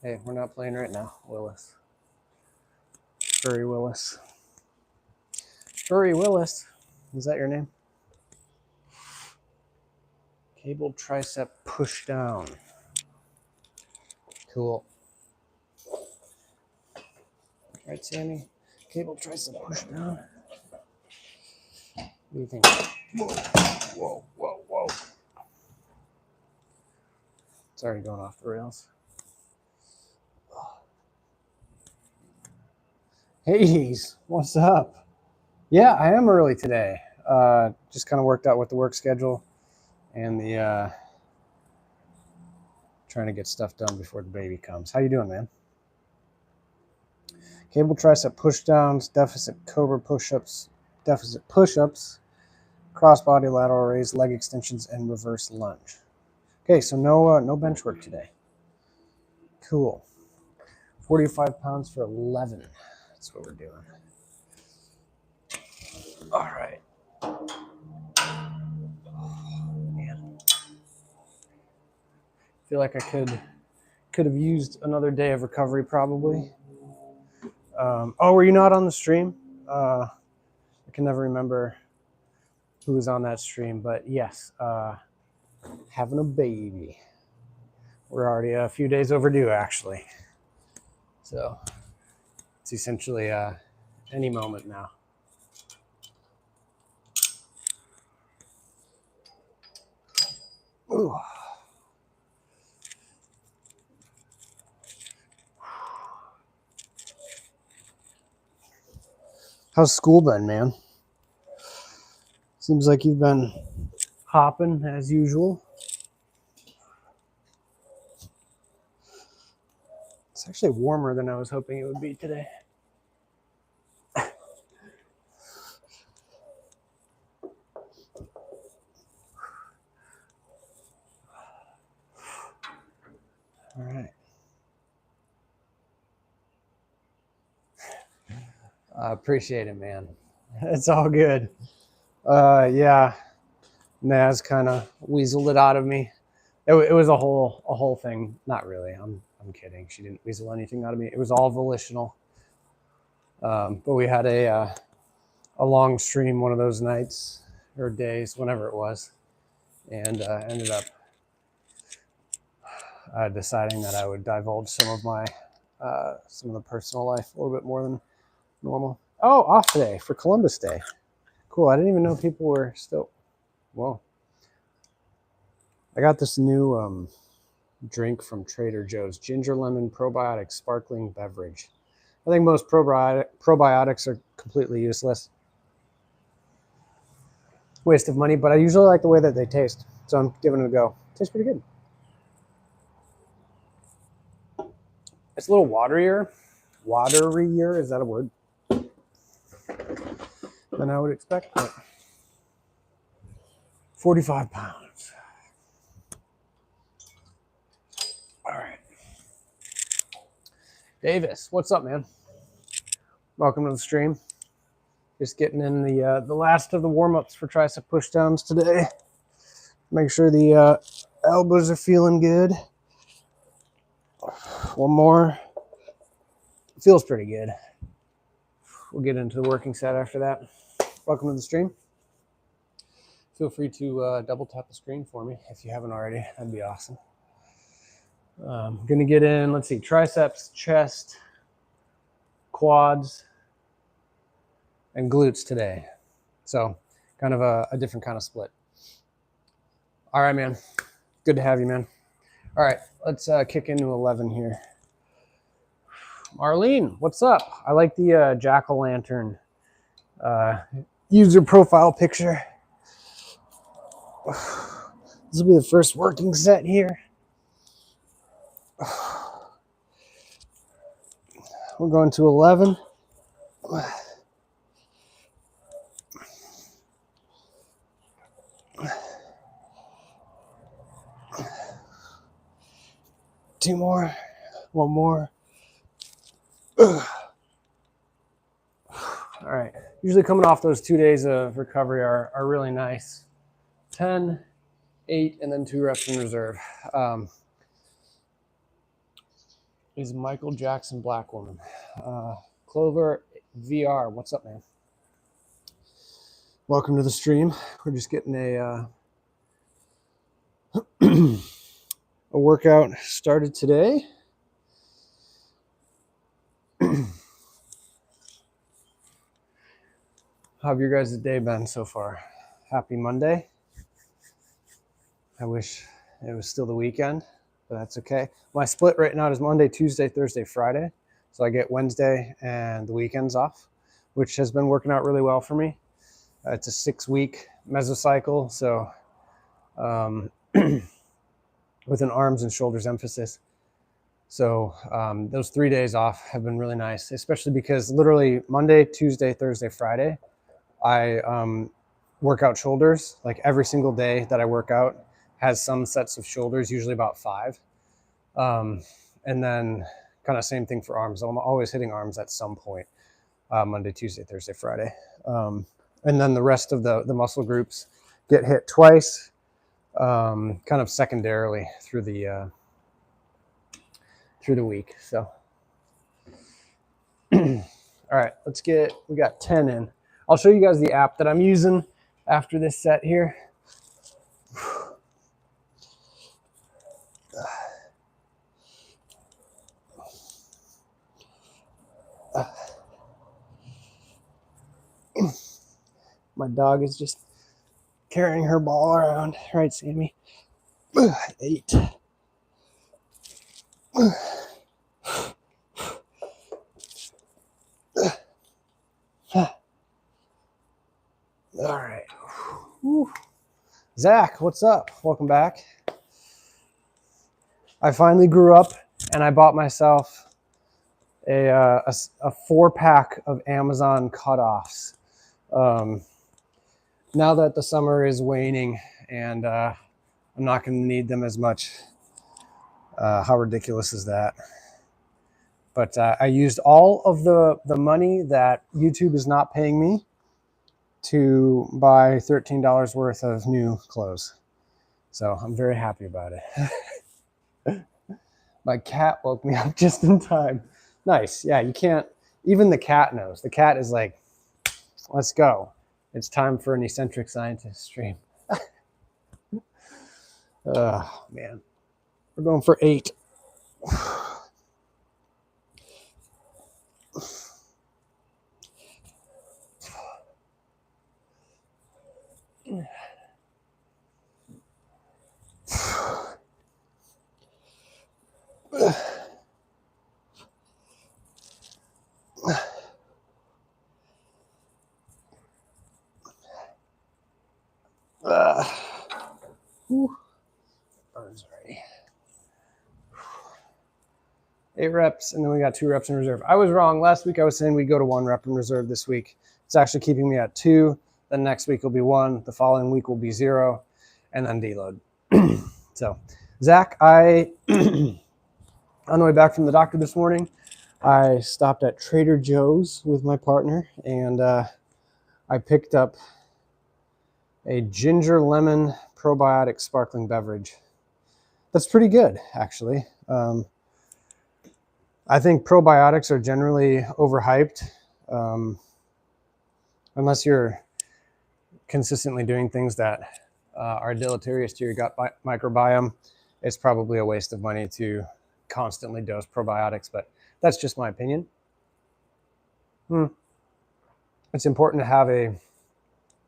Hey, we're not playing right now, Willis. Furry Willis. Furry Willis. Is that your name? Cable tricep push down. Cool. All right, Sammy. Cable tricep push down. What do you think? Whoa, whoa, whoa, whoa. It's already going off the rails. Hades, what's up? Yeah, I am early today. Just kind of worked out with the work schedule and the trying to get stuff done before the baby comes. How you doing, man? Cable tricep push downs, deficit cobra push-ups, deficit push-ups, cross-body lateral raise, leg extensions, and reverse lunge. Okay, so no bench work today. Cool. 45 pounds for 11. That's what we're doing. All right. Oh, man. I feel like I could have used another day of recovery probably. Oh, were you not on the stream? I can never remember who was on that stream, but yes, having a baby. We're already a few days overdue, actually. So it's essentially any moment now. Ooh. How's school been, man? Seems like you've been hopping as usual. It's actually warmer than I was hoping it would be today. All right. I appreciate it, man. It's all good. Yeah, Naz kind of weaseled it out of me. It was a whole thing. Not really. I'm kidding. She didn't weasel anything out of me. It was all volitional. But we had a long stream one of those nights or days, whenever it was, and ended up deciding that I would divulge some of the personal life a little bit more than normal. Oh, off today for Columbus Day. Cool. I didn't even know people were still. Whoa. I got this new drink from Trader Joe's, ginger lemon probiotic sparkling beverage. I think most probiotics are completely useless. Waste of money, but I usually like the way that they taste, so I'm giving it a go. Tastes pretty good. It's a little waterier. Waterier, is that a word? Than I would expect. But 45 pounds. All right. Davis, what's up, man? Welcome to the stream. Just getting in the last of the warm-ups for tricep pushdowns today. Make sure the elbows are feeling good. One more. Feels pretty good. We'll get into the working set after that. Welcome to the stream. Feel free to double tap the screen for me if you haven't already. That'd be awesome. Gonna get in, let's see, triceps, chest, quads, and glutes today. So kind of a different kind of split. All right, man. Good to have you, man. All right, let's kick into 11 here. Marlene, what's up? I like the jack-o'-lantern user profile picture. This will be the first working set here. We're going to 11. Two more. One more. All right. Usually coming off those 2 days of recovery are really nice. 10, 8, and then 2 reps in reserve. is Michael Jackson Black Woman. Clover VR, what's up, man? Welcome to the stream. We're just getting a a workout started today. How have your guys' day been so far? Happy Monday. I wish it was still the weekend, but that's okay. My split right now is Monday, Tuesday, Thursday, Friday. So I get Wednesday and the weekends off, which has been working out really well for me. It's a 6-week mesocycle, so with an arms and shoulders emphasis. So those 3 days off have been really nice, especially because literally Monday, Tuesday, Thursday, Friday, I work out shoulders. Like every single day that I work out has some sets of shoulders, usually about 5. And then kind of same thing for arms. I'm always hitting arms at some point, Monday, Tuesday, Thursday, Friday. And then the rest of the muscle groups get hit twice, kind of secondarily through the week. So, all right, we got 10 in. I'll show you guys the app that I'm using after this set here. My dog is just carrying her ball around. Right, Sammy? 8. All right. Whew. Zach, what's up? Welcome back. I finally grew up and I bought myself a 4-pack of Amazon cutoffs. Now that the summer is waning and I'm not going to need them as much. How ridiculous is that? But I used all of the money that YouTube is not paying me to buy $13 worth of new clothes. So I'm very happy about it. My cat woke me up just in time. Nice. Yeah, you can't, even the cat knows. The cat is like, let's go. It's time for an eccentric scientist stream. Oh, man. We're going for 8. Burns already. 8 reps, and then we got 2 reps in reserve. I was wrong. Last week I was saying we'd go to 1 rep in reserve this week. It's actually keeping me at 2. Then next week will be 1. The following week will be 0, and then deload. So, Zach, on the way back from the doctor this morning, I stopped at Trader Joe's with my partner, and I picked up a ginger lemon probiotic sparkling beverage. That's pretty good, actually. I think probiotics are generally overhyped. Unless you're consistently doing things that are deleterious to your gut microbiome, it's probably a waste of money to constantly dose probiotics, but that's just my opinion. It's important to have a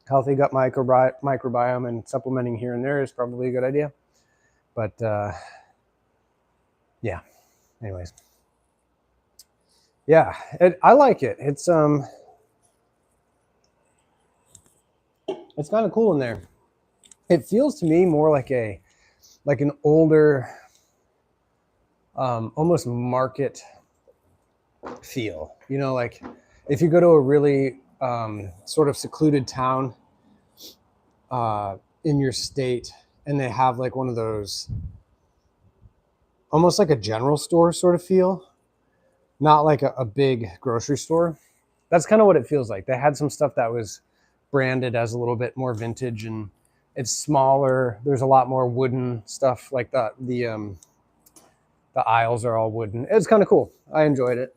healthy gut microbiome, and supplementing here and there is probably a good idea. But yeah, anyways. Yeah, I like it. It's kind of cool in there. It feels to me more like an older, almost market feel. You know, like if you go to a really sort of secluded town in your state, and they have like one of those, almost like a general store sort of feel, not like a big grocery store. That's kind of what it feels like. They had some stuff that was branded as a little bit more vintage, and it's smaller. There's a lot more wooden stuff like that. The aisles are all wooden. It's kind of cool. I enjoyed it.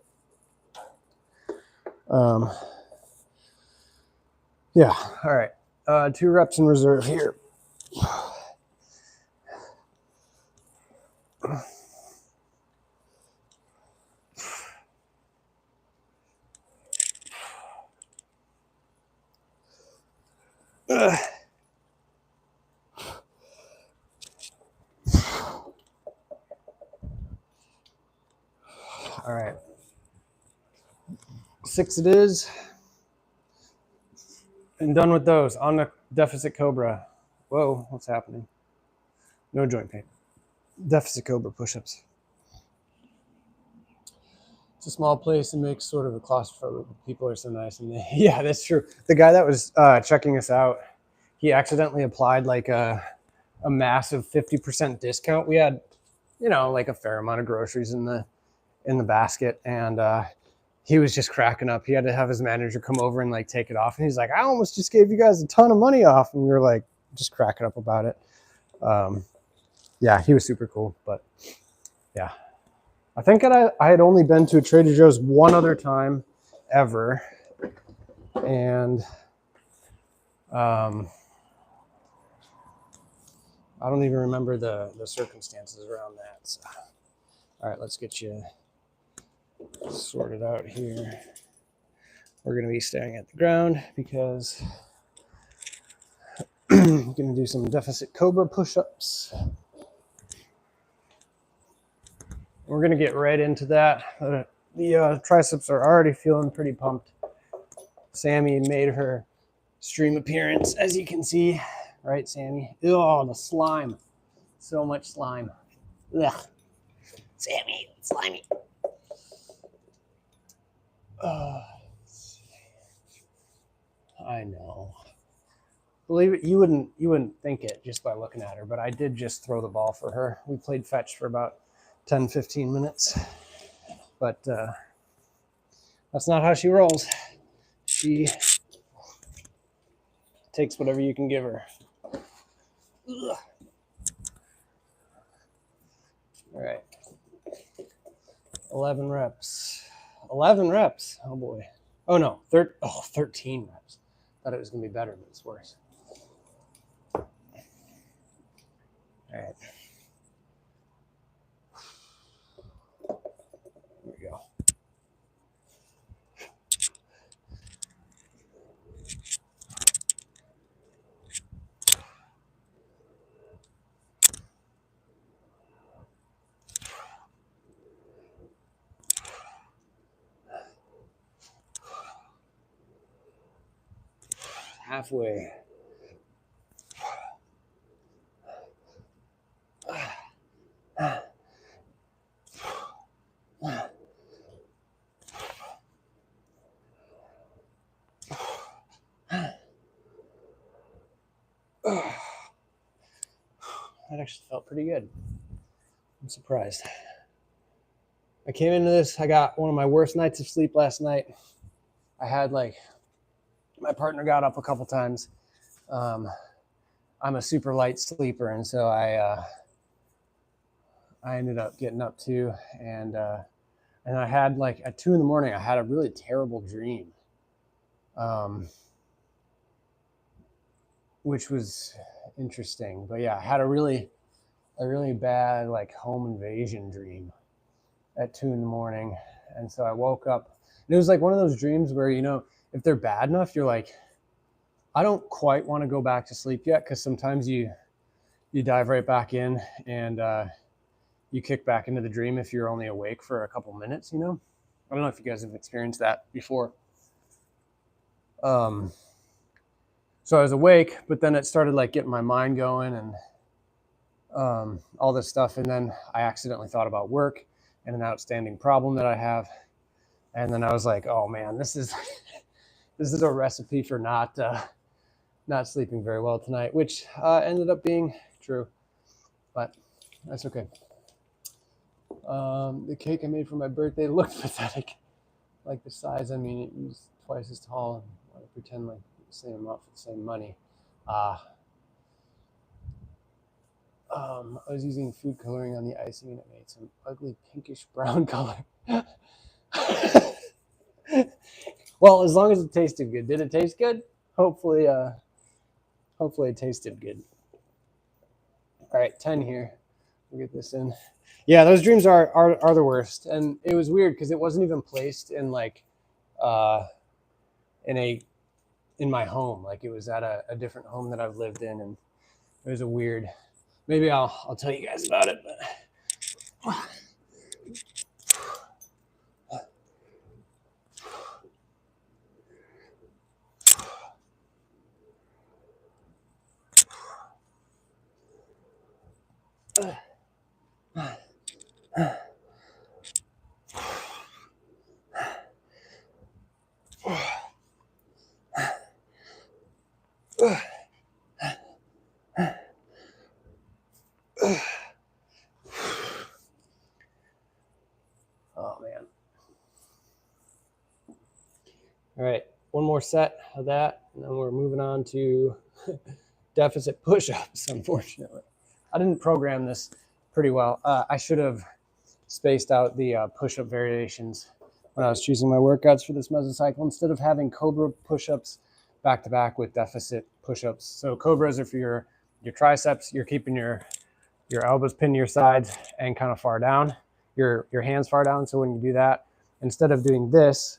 Yeah. All right. 2 reps in reserve here. All right. 6 it is. And done with those. On the deficit cobra. Whoa, what's happening? No joint pain. Deficit cobra push-ups. It's a small place and makes sort of a claustrophobic. People are so nice. And yeah, that's true. The guy that was checking us out, he accidentally applied like a massive 50% discount. We had, you know, like a fair amount of groceries in the basket, and he was just cracking up. He had to have his manager come over and like take it off, and he's like, I almost just gave you guys a ton of money off. And we were like just cracking up about it. Yeah, he was super cool. But yeah, I think that I had only been to a Trader Joe's one other time ever, and I don't even remember the circumstances around that. So. All right, let's get you sorted out here. We're going to be staring at the ground because I'm going to do some deficit cobra push-ups. We're going to get right into that. The triceps are already feeling pretty pumped. Sammy made her stream appearance, as you can see. Right, Sammy? Oh, the slime. So much slime. Ugh. Sammy, slimy. I know. Believe it, you wouldn't think it just by looking at her, but I did just throw the ball for her. We played fetch for about 10-15 minutes, but that's not how she rolls. She takes whatever you can give her. Ugh. All right, 11 reps. 11 reps. Oh boy. Oh no, 13 reps. Thought it was gonna be better, but it's worse. All right. Here we go. Halfway. That actually felt pretty good. I'm surprised. I came into this, I got one of my worst nights of sleep last night. I had like, my partner got up a couple times. I'm a super light sleeper, and so I ended up getting up too, and I had like at 2 a.m, I had a really terrible dream, which was interesting. But yeah, I had a really bad like home invasion dream at 2 a.m, and so I woke up, and it was like one of those dreams where, you know, if they're bad enough, you're like, I don't quite want to go back to sleep yet, because sometimes you dive right back in, and you kick back into the dream if you're only awake for a couple minutes, you know? I don't know if you guys have experienced that before. So I was awake, but then it started like getting my mind going and all this stuff, and then I accidentally thought about work and an outstanding problem that I have, and then I was like, oh man, this is a recipe for not sleeping very well tonight, which ended up being true, but that's okay. The cake I made for my birthday looked pathetic. Like the size, I mean, it was twice as tall, and I want to pretend like the same amount for the same money. I was using food coloring on the icing and it made some ugly pinkish brown color. Well, as long as it tasted good. Did it taste good? Hopefully, hopefully it tasted good. All right, 10 here. We'll get this in. Yeah, those dreams are the worst. And it was weird because it wasn't even placed in like in my home. Like it was at a different home that I've lived in, and it was a weird. Maybe I'll tell you guys about it. But oh man. All right, one more set of that, and then we're moving on to deficit push-ups, unfortunately. I didn't program this pretty well. I should have spaced out the push-up variations when I was choosing my workouts for this mesocycle, instead of having Cobra push-ups back-to-back with deficit push-ups. So Cobras are for your triceps. You're keeping your elbows pinned to your sides and kind of far down, your hands far down. So when you do that, instead of doing this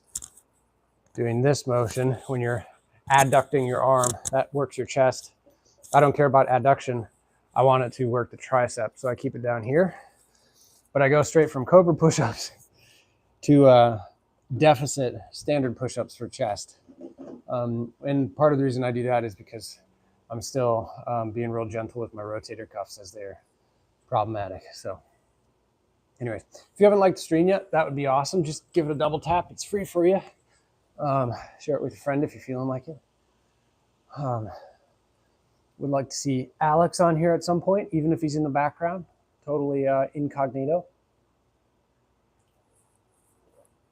motion, when you're adducting your arm, that works your chest. I don't care about adduction. I want it to work the tricep. So I keep it down here, but I go straight from Cobra push-ups to deficit standard push-ups for chest. And part of the reason I do that is because I'm still being real gentle with my rotator cuffs, as they're problematic. So anyways, if you haven't liked the stream yet, that would be awesome. Just give it a double tap. It's free for you. Share it with a friend if you're feeling like it. Would like to see Alex on here at some point, even if he's in the background, totally incognito.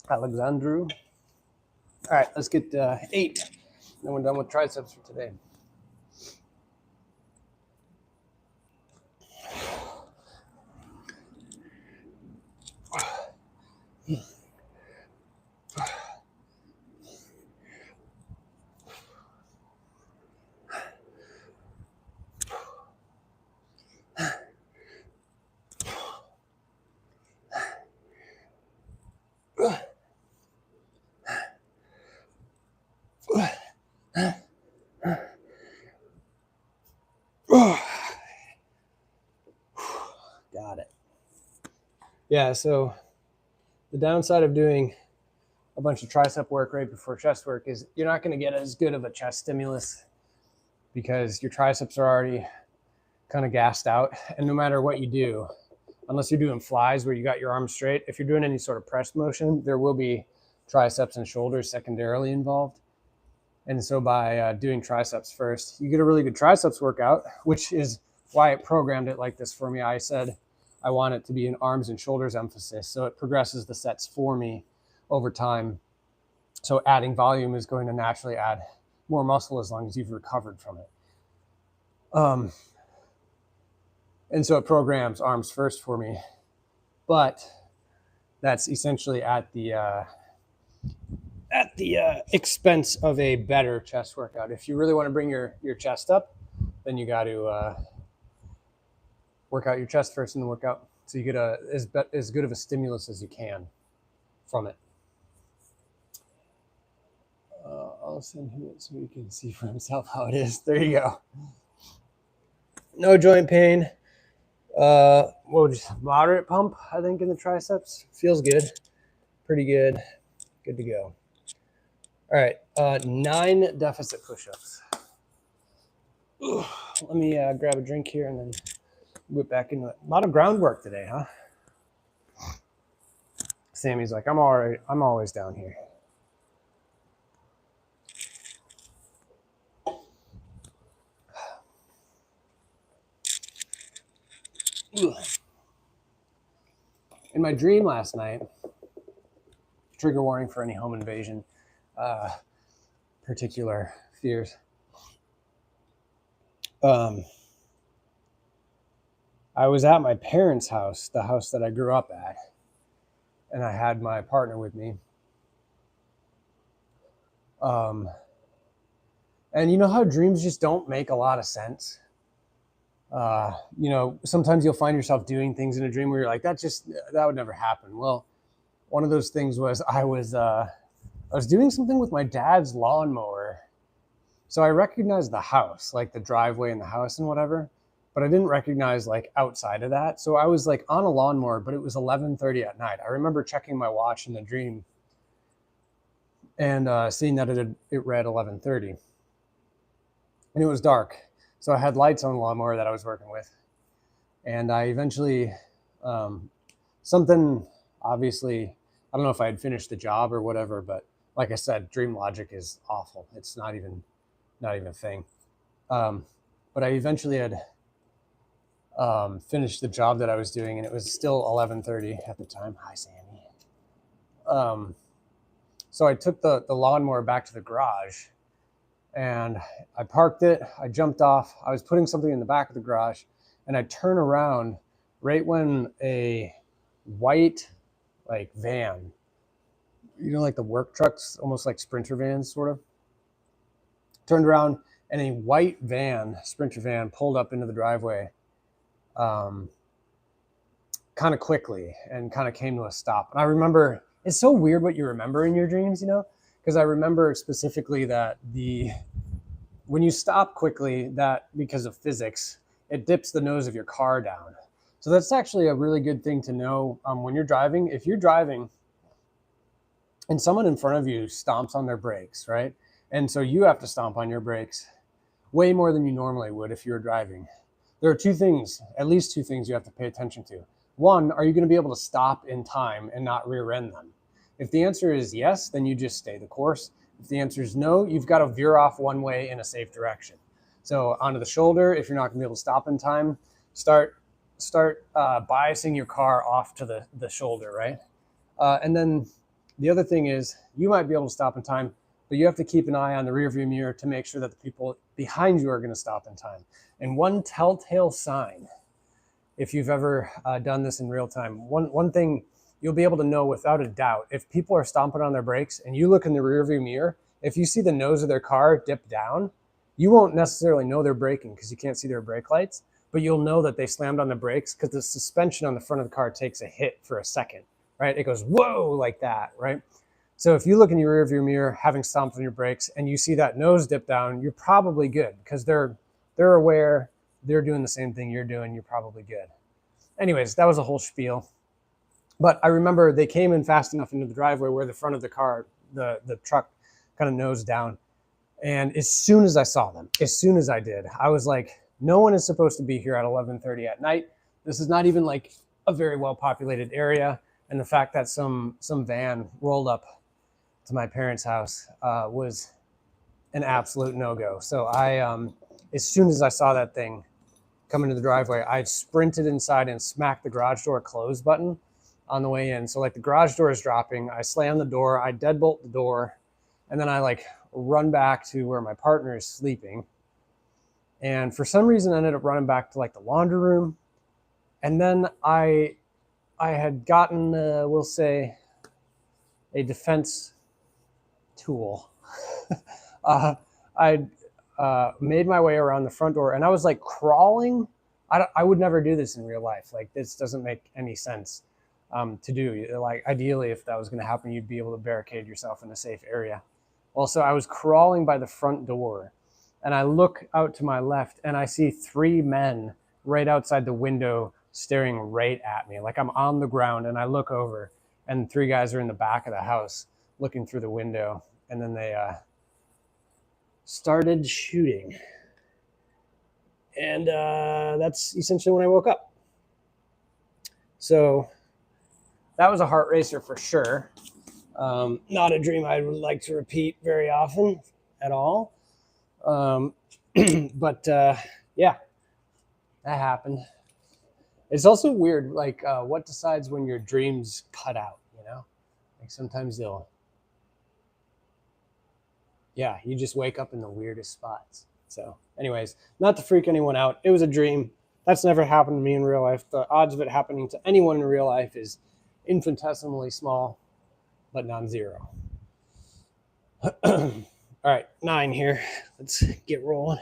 Alexandru. All right, let's get 8. Then we're done with triceps for today. Got it. Yeah, so the downside of doing a bunch of tricep work right before chest work is you're not going to get as good of a chest stimulus because your triceps are already kind of gassed out. And no matter what you do, unless you're doing flies where you got your arms straight, if you're doing any sort of press motion, there will be triceps and shoulders secondarily involved. And so by doing triceps first, you get a really good triceps workout, which is why it programmed it like this for me. I said I want it to be an arms and shoulders emphasis, so it progresses the sets for me over time. So adding volume is going to naturally add more muscle as long as you've recovered from it. And so it programs arms first for me, but that's essentially at the expense of a better chest workout. If you really want to bring your chest up, then you got to work out your chest first in the workout, so you get as good of a stimulus as you can from it. I'll send him it so he can see for himself how it is. There you go. No joint pain. Just moderate pump, I think, in the triceps. Feels good. Pretty good. Good to go. All right, 9 deficit push-ups. Let me grab a drink here and then whip back into it. A lot of groundwork today, huh? Sammy's like, I'm always down here. In my dream last night, trigger warning for any home invasion, particular fears. I was at my parents' house, the house that I grew up at, and I had my partner with me. Um, and you know how dreams just don't make a lot of sense? You know, sometimes you'll find yourself doing things in a dream where you're like, that would never happen. Well, one of those things was I was doing something with my dad's lawnmower. So I recognized the house, like the driveway and the house and whatever, but I didn't recognize like outside of that. So I was like on a lawnmower, but it was 11:30 at night. I remember checking my watch in the dream and seeing that it read 11:30, and it was dark. So I had lights on the lawnmower that I was working with, and I eventually something obviously, I don't know if I had finished the job or whatever, but like I said, dream logic is awful. It's not even a thing. But I eventually had finished the job that I was doing, and it was still 11:30 at the time. Hi, Sammy. So I took the lawnmower back to the garage, and I parked it. I jumped off. I was putting something in the back of the garage, and I turn around right when a white like van, you know, like the work trucks, almost like Sprinter vans, sort of. Turned around, and a white van, Sprinter van, pulled up into the driveway kind of quickly and kind of came to a stop. And I remember, it's so weird what you remember in your dreams, you know, because I remember specifically that when you stop quickly, that because of physics, it dips the nose of your car down. So that's actually a really good thing to know when you're driving. If you're driving and someone in front of you stomps on their brakes, right? And so you have to stomp on your brakes way more than you normally would if you were driving. There are at least two things you have to pay attention to. One, are you going to be able to stop in time and not rear end them? If the answer is yes, then you just stay the course. If the answer is no, you've got to veer off one way in a safe direction. So onto the shoulder, if you're not going to be able to stop in time, start biasing your car off to the shoulder, right? And then the other thing is you might be able to stop in time, but you have to keep an eye on the rearview mirror to make sure that the people behind you are going to stop in time. And one telltale sign, if you've ever done this in real time, one thing you'll be able to know without a doubt, if people are stomping on their brakes and you look in the rearview mirror, if you see the nose of their car dip down, you won't necessarily know they're braking because you can't see their brake lights, but you'll know that they slammed on the brakes because the suspension on the front of the car takes a hit for a second, right? It goes, whoa, like that, right? So if you look in your rearview mirror, having stomped on your brakes, and you see that nose dip down, you're probably good because they're aware, they're doing the same thing you're doing, you're probably good. Anyways, that was a whole spiel. But I remember they came in fast enough into the driveway where the front of the car, the truck kind of nosed down. And as soon as I saw them, as soon as I did, I was like, no one is supposed to be here at 11:30 at night. This is not even like a very well-populated area. And the fact that some van rolled up to my parents' house was an absolute no-go. So as soon as I saw that thing come into the driveway, I sprinted inside and smacked the garage door close button on the way in. So like the garage door is dropping, I slam the door, I deadbolt the door, and then I like run back to where my partner is sleeping. And for some reason I ended up running back to like the laundry room. And then I had gotten, we'll say, a defense tool. I made my way around the front door, and I was like crawling. I would never do this in real life. Like, this doesn't make any sense to do. Like, ideally, if that was going to happen, you'd be able to barricade yourself in a safe area. Also, I was crawling by the front door, and I look out to my left, and I see three men right outside the window staring right at me. Like, I'm on the ground, and I look over, and three guys are in the back of the house looking through the window, and then they started shooting. And that's essentially when I woke up. So that was a heart racer for sure. Not a dream I would like to repeat very often at all. But yeah, that happened. It's also weird, like what decides when your dreams cut out, you know? Like sometimes yeah, you just wake up in the weirdest spots. So anyways, not to freak anyone out. It was a dream. That's never happened to me in real life. The odds of it happening to anyone in real life is infinitesimally small, but non-zero. All right, 9 here. Let's get rolling.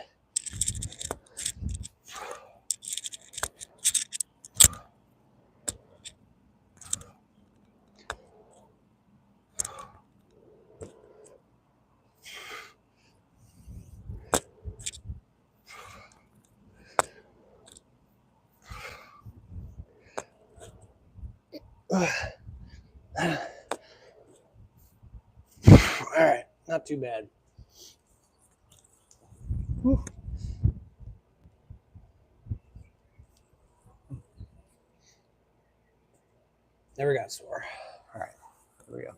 All right, not too bad. Whew. Never got sore. All right, here we go.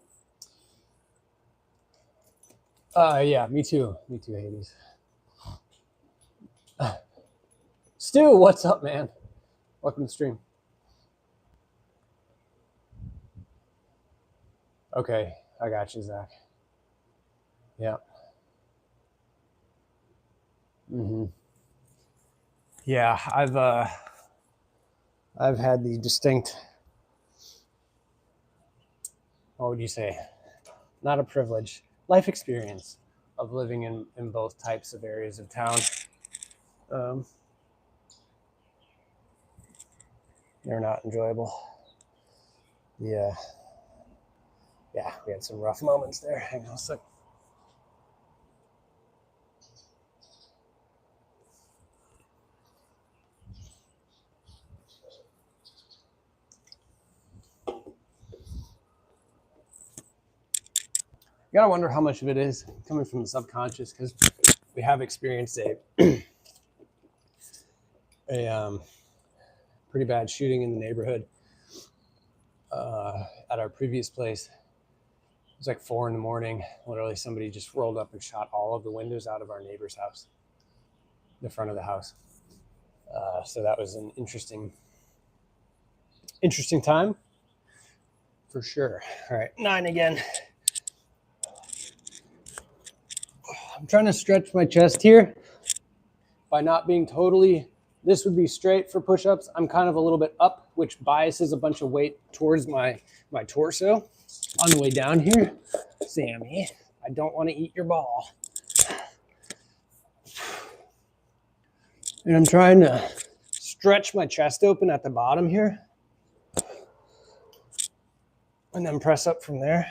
Yeah, me too. Me too, Hades. Stu, what's up, man? Welcome to the stream. Okay, I got you, Zach. Yeah. Mm-hmm. Yeah, I've had the distinct, what would you say? Not a privilege, life experience of living in both types of areas of town. They're not enjoyable. Yeah, we had some rough moments there. Hang on a sec. You gotta wonder how much of it is coming from the subconscious, because we have experienced a pretty bad shooting in the neighborhood at our previous place. It was like 4 a.m. Literally, somebody just rolled up and shot all of the windows out of our neighbor's house, the front of the house. So that was an interesting time, for sure. All right, 9 again. I'm trying to stretch my chest here by not being totally, this would be straight for push-ups. I'm kind of a little bit up, which biases a bunch of weight towards my torso. On the way down here, Sammy, I don't want to eat your ball. And I'm trying to stretch my chest open at the bottom here, and then press up from there.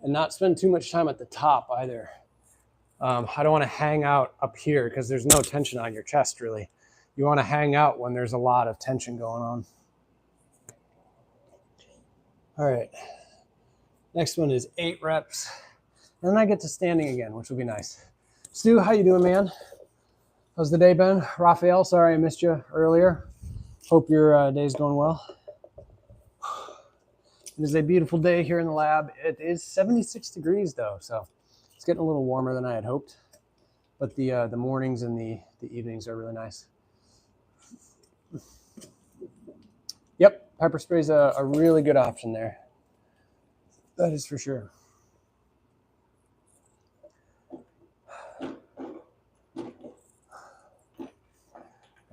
And not spend too much time at the top either. I don't want to hang out up here because there's no tension on your chest, really. You want to hang out when there's a lot of tension going on. All right. Next one is 8 reps. And then I get to standing again, which will be nice. Stu, how you doing, man? How's the day been? Raphael, sorry I missed you earlier. Hope your day's going well. It is a beautiful day here in the lab. It is 76 degrees though, so it's getting a little warmer than I had hoped. But the mornings and the evenings are really nice. Yep, pepper spray's a really good option there. That is for sure.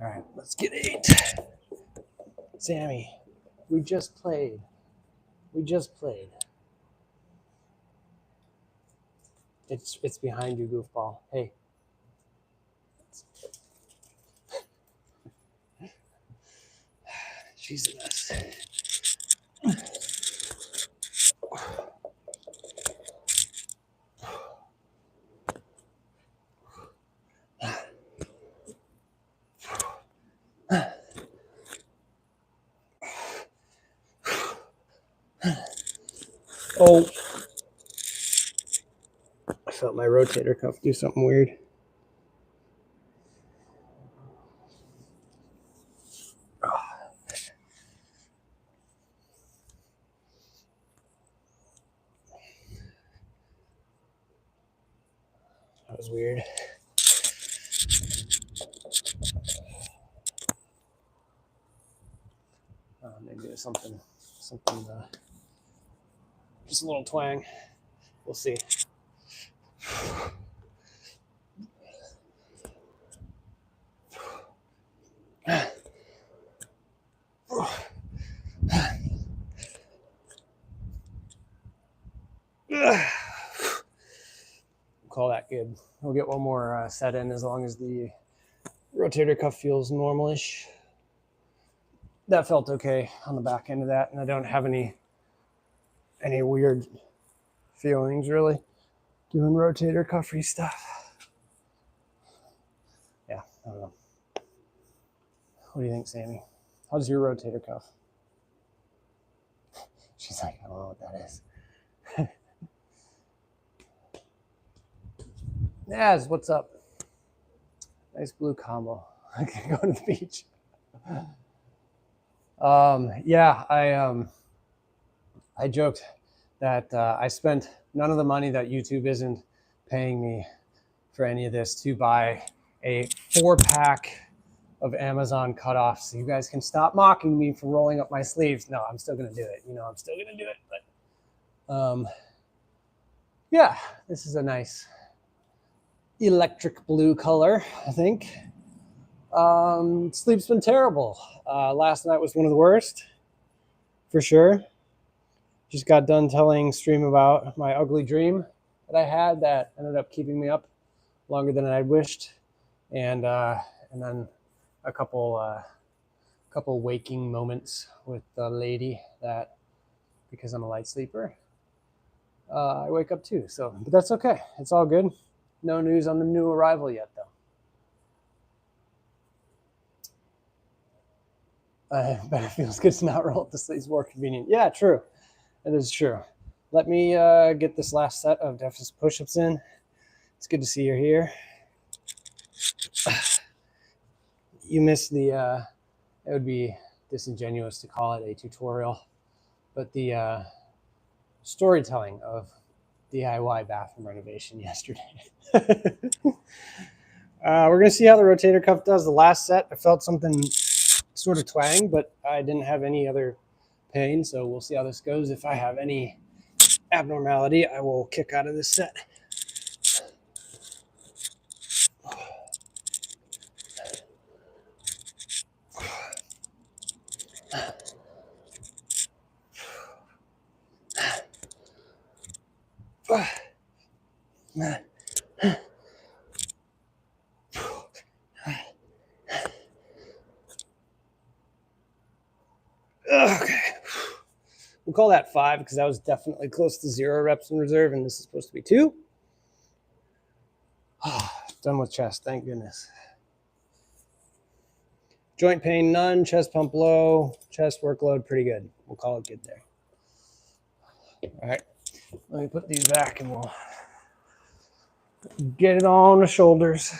All right, let's get 8. Sammy, we just played. It's behind you, goofball. Hey. Jesus. Oh. I felt my rotator cuff do something weird. That was weird. Maybe there's something Just a little twang. We'll see. Call that good. We'll get one more set in as long as the rotator cuff feels normal-ish. That felt okay on the back end of that, and I don't have any weird feelings really doing rotator cuff-y stuff. Yeah, I don't know. What do you think, Sammy? How's your rotator cuff? She's like, I don't know what that is. Naz, what's up? Nice blue combo. I can go to the beach. Yeah, I joked that I spent none of the money that YouTube isn't paying me for any of this to buy a 4-pack of Amazon cutoffs. So you guys can stop mocking me for rolling up my sleeves. No, I'm still gonna do it. You know, I'm still gonna do it. But yeah, this is a nice electric blue color, I think. Sleep's been terrible. Last night was one of the worst, for sure. Just got done telling stream about my ugly dream that I had that ended up keeping me up longer than I'd wished, and then a couple waking moments with the lady that, because I'm a light sleeper, I wake up too. So, but that's okay. It's all good. No news on the new arrival yet, though. I bet it feels good to not roll up the sleeves. More convenient. Yeah, true. It is true. Let me get this last set of deficit push-ups in. It's good to see you're here. You missed the, it would be disingenuous to call it a tutorial, but the storytelling of DIY bathroom renovation yesterday. We're going to see how the rotator cuff does. The last set, I felt something sort of twang, but I didn't have any other pain, so we'll see how this goes. If I have any abnormality, I will kick out of this set. Okay, we'll call that 5 because that was definitely close to 0 reps in reserve, and this is supposed to be 2. Done with chest, thank goodness. Joint pain, none. Chest pump low. Chest workload, pretty good. We'll call it good there. All right, let me put these back and we'll get it on the shoulders.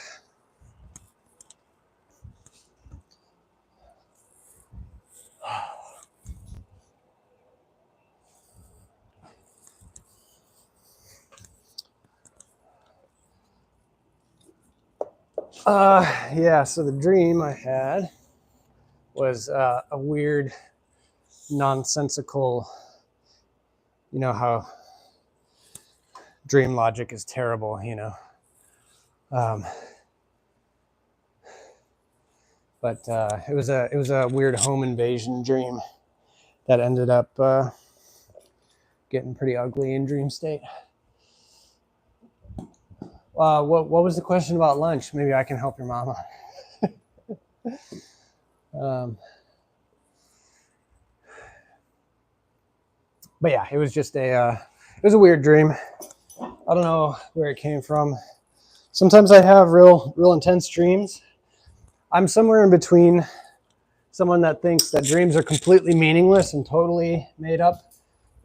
Yeah, so the dream I had was a weird, nonsensical, you know how dream logic is terrible, you know. But it was a weird home invasion dream that ended up getting pretty ugly in dream state. What was the question about lunch? Maybe I can help your mama. But yeah, it was just it was a weird dream. I don't know where it came from. Sometimes I have real intense dreams. I'm somewhere in between someone that thinks that dreams are completely meaningless and totally made up,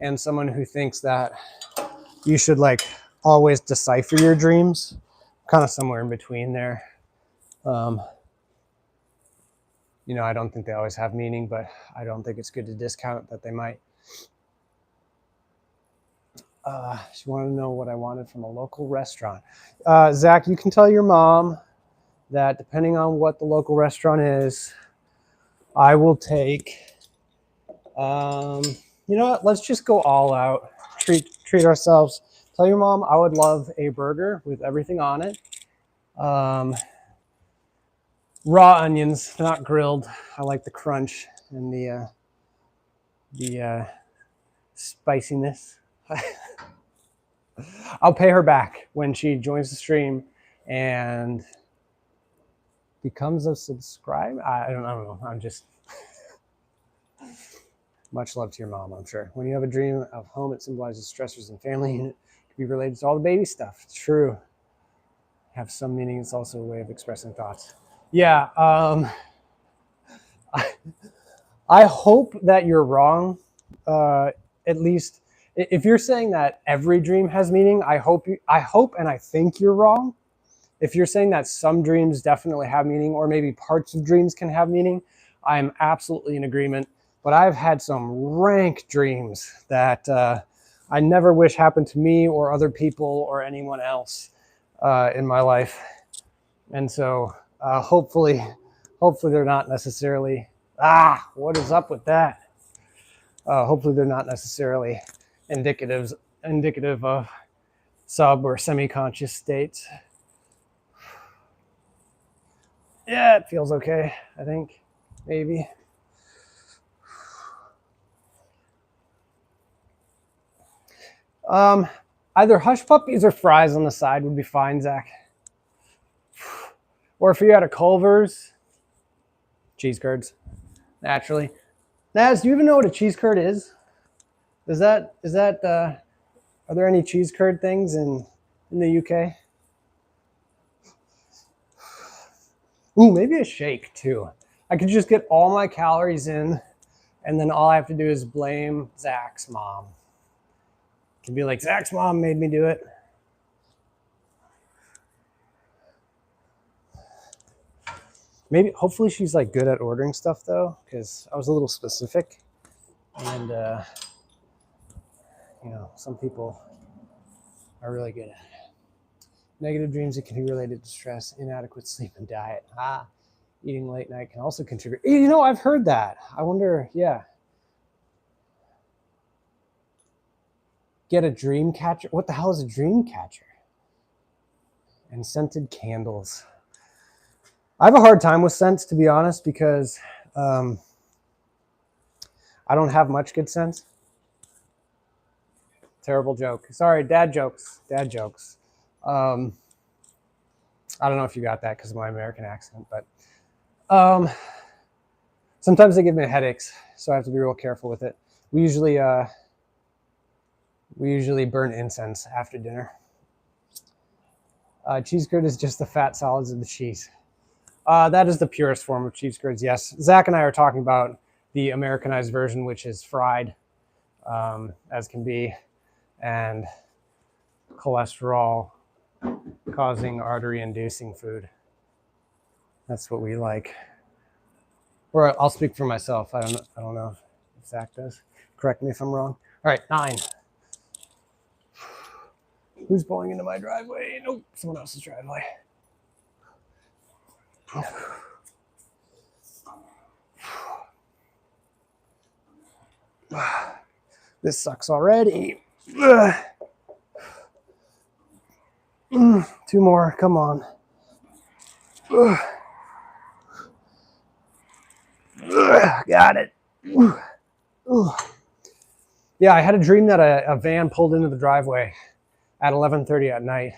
and someone who thinks that you should like always decipher your dreams. Kind of somewhere in between there. You know, I don't think they always have meaning, but I don't think it's good to discount that they might. She wanted to know what I wanted from a local restaurant. Zach, you can tell your mom that depending on what the local restaurant is, I will take, you know what, let's just go all out. treat ourselves. Tell your mom I would love a burger with everything on it. Raw onions, not grilled. I like the crunch and the spiciness. I'll pay her back when she joins the stream and becomes a subscriber. I don't know. I'm just much love to your mom, I'm sure. When you have a dream of home, it symbolizes stressors and family, and it can be related to all the baby stuff. It's true. Have some meaning. It's also a way of expressing thoughts. Yeah. I hope that you're wrong. At least if you're saying that every dream has meaning, I hope and I think you're wrong. If you're saying that some dreams definitely have meaning, or maybe parts of dreams can have meaning, I'm absolutely in agreement. But I've had some rank dreams that I never wish happened to me or other people or anyone else in my life. And so hopefully they're not necessarily, what is up with that? Hopefully they're not necessarily indicative of sub or semi-conscious states. Yeah, it feels okay, I think, maybe. Either hush puppies or fries on the side would be fine, Zach. Or if you had a Culver's, cheese curds, naturally. Naz, do you even know what a cheese curd is? Are there any cheese curd things in the UK? Ooh, maybe a shake too. I could just get all my calories in, and then all I have to do is blame Zach's mom. Can be like, Zach's mom made me do it. Maybe, hopefully she's like good at ordering stuff though, because I was a little specific. And, you know, some people are really good at it. Negative dreams that can be related to stress, inadequate sleep, and diet. Eating late night can also contribute. You know, I've heard that. I wonder, yeah. Get a dream catcher. What the hell is a dream catcher? And scented candles. I have a hard time with scents, to be honest, because I don't have much good sense. Terrible joke. Sorry, dad jokes. Dad jokes. I don't know if you got that because of my American accent, but sometimes they give me headaches, so I have to be real careful with it. We usually burn incense after dinner. Cheese curd is just the fat solids of the cheese. That is the purest form of cheese curds, yes. Zach and I are talking about the Americanized version, which is fried as can be, and cholesterol causing artery inducing food. That's what we like. Or I'll speak for myself. I don't know if Zach does. Correct me if I'm wrong. All right, 9. Who's pulling into my driveway? Nope, someone else's driveway. This sucks already. 2 more, come on. Got it. Yeah, I had a dream that a van pulled into the driveway at 11:30 at night.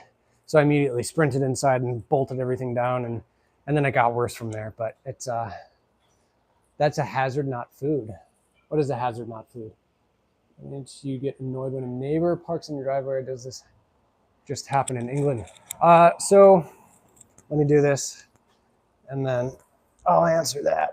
So I immediately sprinted inside and bolted everything down, and then it got worse from there. But it's that's a hazard, not food. What is a hazard, not food? It's you get annoyed when a neighbor parks in your driveway. Does this just happen in England? So let me do this, and then I'll answer that.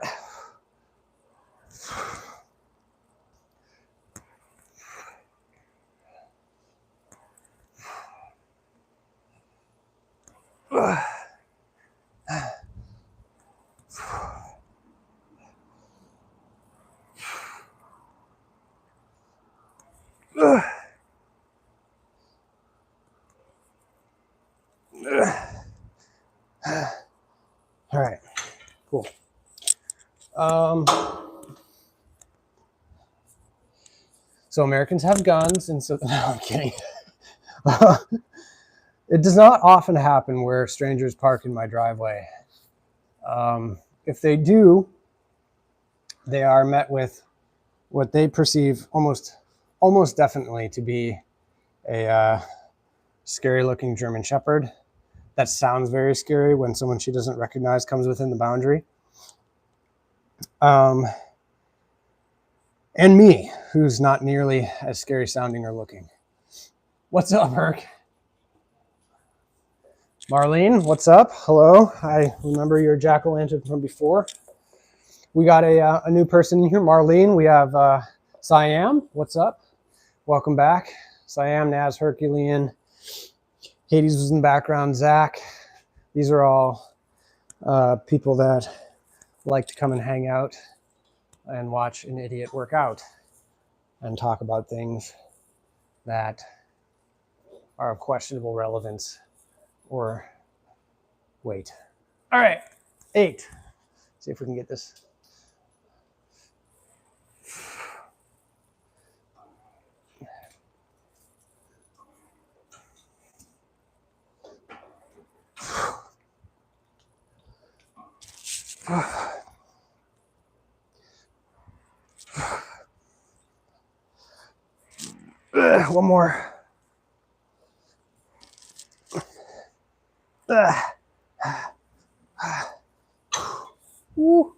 All right, cool. So Americans have guns, and so no, I'm kidding. It does not often happen where strangers park in my driveway. If they do, they are met with what they perceive almost definitely to be a scary looking German Shepherd. That sounds very scary when someone she doesn't recognize comes within the boundary. And me, who's not nearly as scary sounding or looking. What's up, Herc? Marlene, what's up? Hello. I remember your jack-o'-lantern from before. We got a new person in here, Marlene. We have Siam. What's up? Welcome back. Siam, Naz, Herculean. Hades was in the background. Zach. These are all people that like to come and hang out and watch an idiot work out and talk about things that are of questionable relevance or weight. All right, 8. See if we can get this. One more. Woo.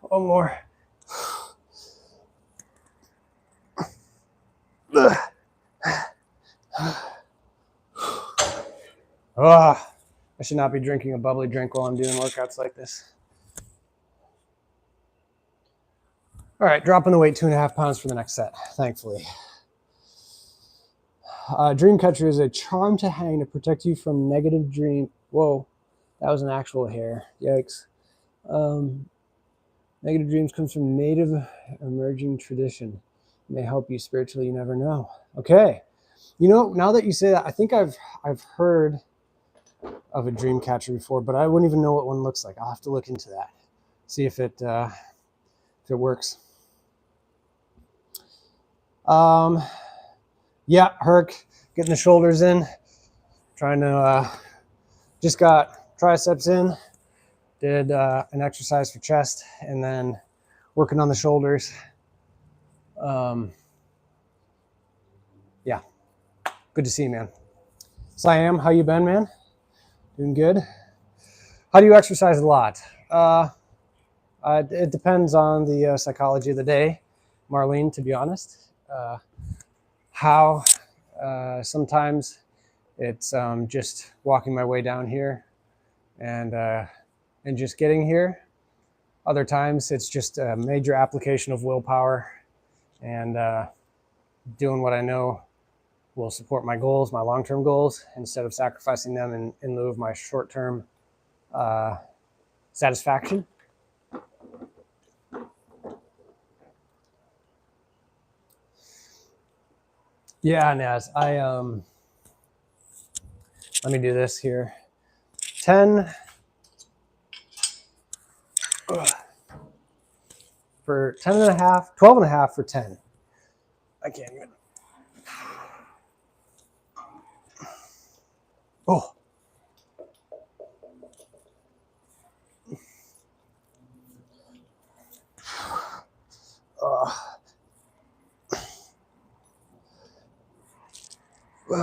One more. I should not be drinking a bubbly drink while I'm doing workouts like this. All right, dropping the weight 2.5 pounds for the next set, thankfully. Dreamcatcher is a charm to hang to protect you from negative dream. Whoa, that was an actual hair. Yikes. Negative dreams comes from native emerging tradition. It may help you spiritually, you never know. Okay. You know, now that you say that, I think I've heard of a dream catcher before, but I wouldn't even know what one looks like. I'll have to look into that. See if it works. Yeah, Herc, getting the shoulders in. Trying to, just got triceps in. Did an exercise for chest, and then working on the shoulders. Yeah, good to see you, man. Siam, how you been, man? Doing good? How do you exercise a lot? It depends on the psychology of the day, Marlene, to be honest. Sometimes it's just walking my way down here and just getting here. Other times it's just a major application of willpower and doing what I know will support my goals, my long-term goals, instead of sacrificing them in lieu of my short-term satisfaction. Yeah, Naz, let me do this here. 10 for 10.5, 12.5 for 10. I can't even. Oh. All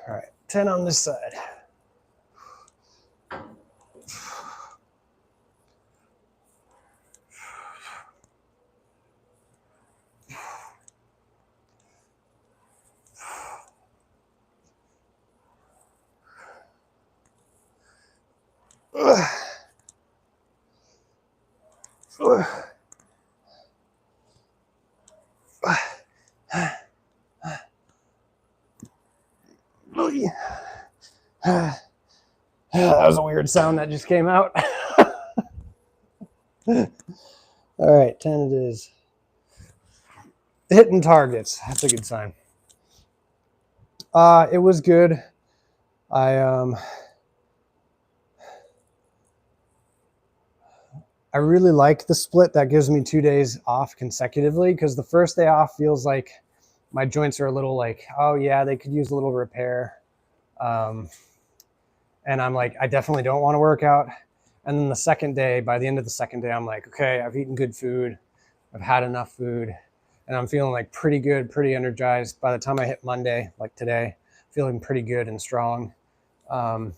right, 10 on this side. Ugh. Ugh. That was a weird sound that just came out. All right, 10 it is. Hitting targets. That's a good sign. It was good. I really like the split. That gives me 2 days off consecutively, because the first day off feels like my joints are a little like, oh yeah, they could use a little repair. And I'm like, I definitely don't want to work out. And then the second day, by the end of the second day, I'm like, okay, I've eaten good food. I've had enough food. And I'm feeling like pretty good, pretty energized. By the time I hit Monday, like today, feeling pretty good and strong. But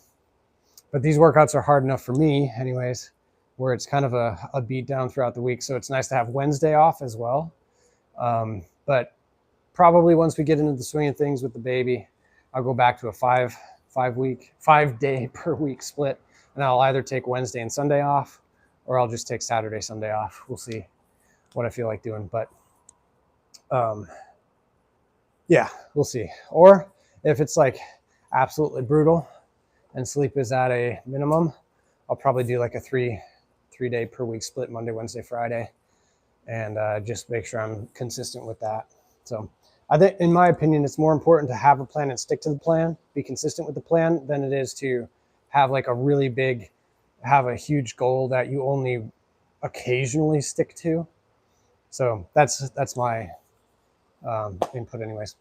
these workouts are hard enough for me anyways, where it's kind of a beat down throughout the week. So it's nice to have Wednesday off as well. But probably once we get into the swing of things with the baby, I'll go back to a 5 day per week split. And I'll either take Wednesday and Sunday off, or I'll just take Saturday, Sunday off. We'll see what I feel like doing. But yeah, we'll see. Or if it's like absolutely brutal and sleep is at a minimum, I'll probably do like a three day per week split, Monday, Wednesday, Friday, and just make sure I'm consistent with that. So I think, in my opinion, it's more important to have a plan and stick to the plan, be consistent with the plan, than it is to have like a really big, have a huge goal that you only occasionally stick to. So that's my input anyways.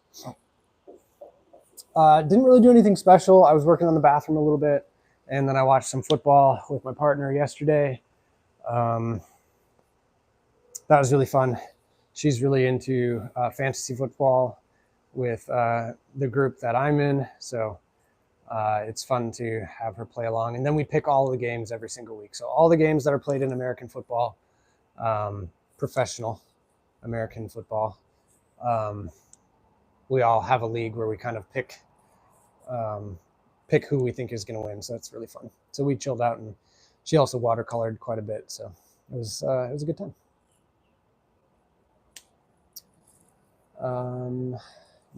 Didn't really do anything special. I was working on the bathroom a little bit, and then I watched some football with my partner yesterday. That was really fun. She's really into fantasy football with the group that I'm in. So it's fun to have her play along. And then we pick all the games every single week. So all the games that are played in American football, professional American football, we all have a league where we kind of pick who we think is going to win. So that's really fun. So we chilled out, and she also watercolored quite a bit. So it was a good time.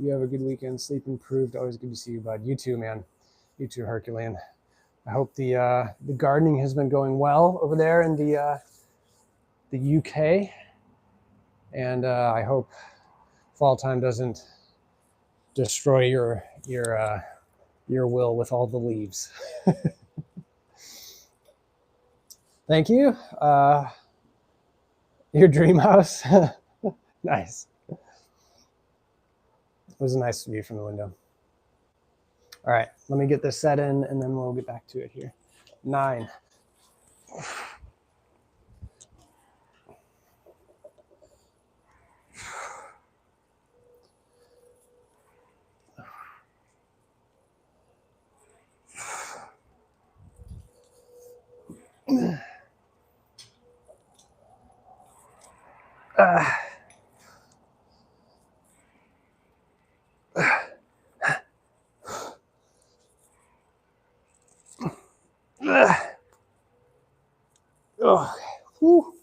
You have a good weekend. Sleep improved. Always good to see you, bud. You too, man. You too, Herculean. I hope the gardening has been going well over there in the UK, and I hope fall time doesn't destroy your will with all the leaves. Thank you. Your dream house. Nice. It was a nice view from the window. All right, let me get this set in, and then we'll get back to it here. 9. Oh, whew.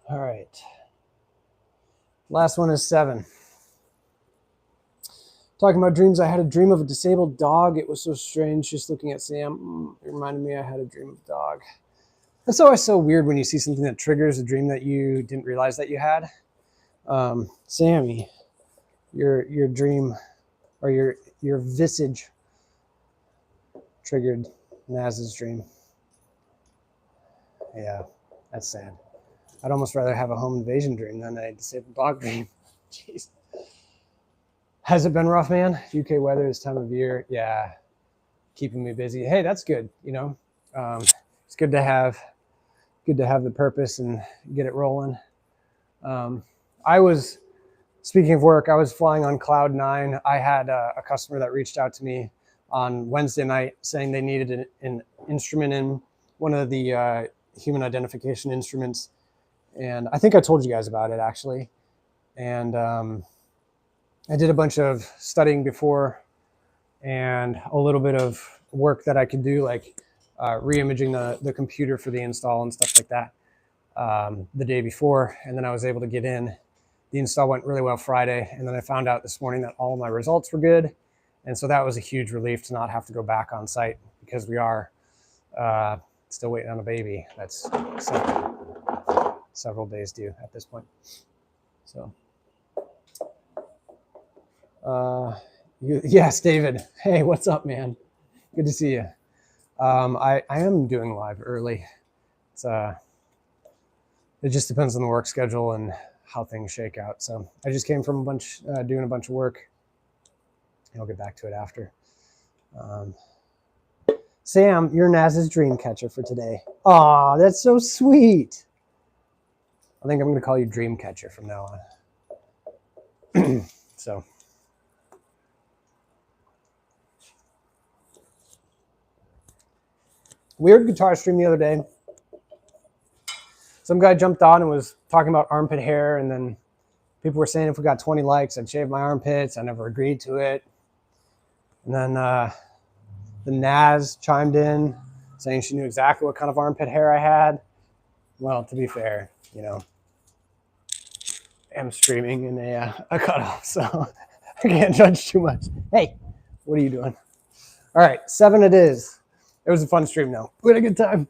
All right. Last one is 7. Talking about dreams, I had a dream of a disabled dog. It was so strange just looking at Sam. It reminded me I had a dream of a dog. That's always so weird when you see something that triggers a dream that you didn't realize that you had. Sammy, your dream or your visage triggered Naz's dream. Yeah, that's sad. I'd almost rather have a home invasion dream than a disabled dog dream. Jeez. Has it been rough, man? UK weather this time of year, yeah, keeping me busy. Hey, that's good. You know, it's good to have the purpose and get it rolling. I was, speaking of work, I was flying on cloud nine. I had a customer that reached out to me on Wednesday night saying they needed an instrument in one of the human identification instruments. And I think I told you guys about it actually. And I did a bunch of studying before and a little bit of work that I could do, like re-imaging the computer for the install and stuff like that the day before. And then I was able to get in. The install went really well Friday. And then I found out this morning that all my results were good. And so that was a huge relief to not have to go back on site, because we are still waiting on a baby that's several days due at this point. So, yes, David. Hey, what's up, man? Good to see you. I am doing live early. It's it just depends on the work schedule and how things shake out. So I just came from doing a bunch of work. I'll get back to it after. Sam, you're Naz's dream catcher for today. Aw, that's so sweet. I think I'm going to call you dream catcher from now on. So. Weird guitar stream the other day. Some guy jumped on and was talking about armpit hair, and then people were saying if we got 20 likes, I'd shave my armpits. I never agreed to it. And then the Naz chimed in saying she knew exactly what kind of armpit hair I had. Well, to be fair, you know, I'm streaming in a cutoff, so I can't judge too much. Hey, what are you doing? All right, 7 it is. It was a fun stream, though. We had a good time.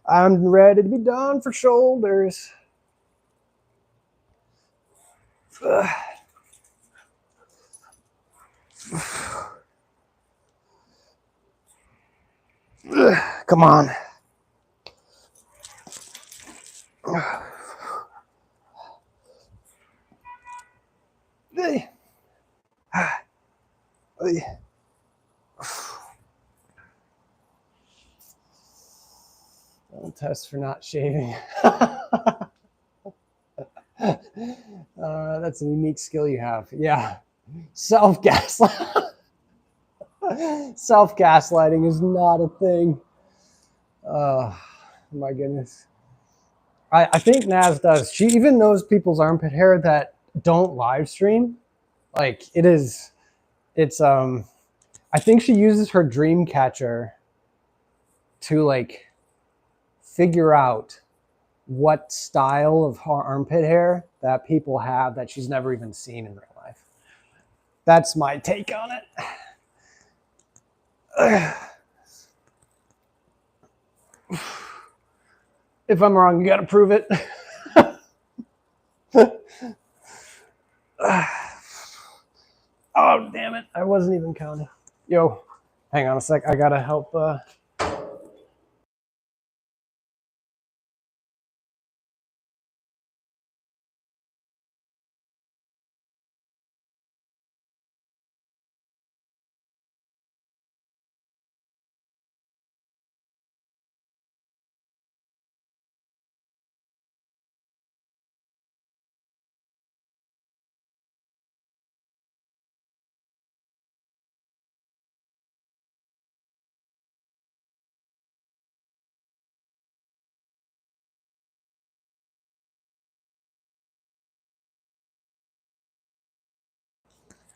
I'm ready to be done for shoulders. Come on. Don't test for not shaving. That's a unique skill you have. Yeah. Self-gaslighting. Self-gaslighting is not a thing. Oh, my goodness. I think Naz does. She even knows people's armpit hair that don't live stream. Like, it's I think she uses her dream catcher to like figure out what style of armpit hair that people have that she's never even seen in real life. That's my take on it. If I'm wrong, you got to prove it. Oh, damn it. I wasn't even counting. Yo, hang on a sec. I got to help.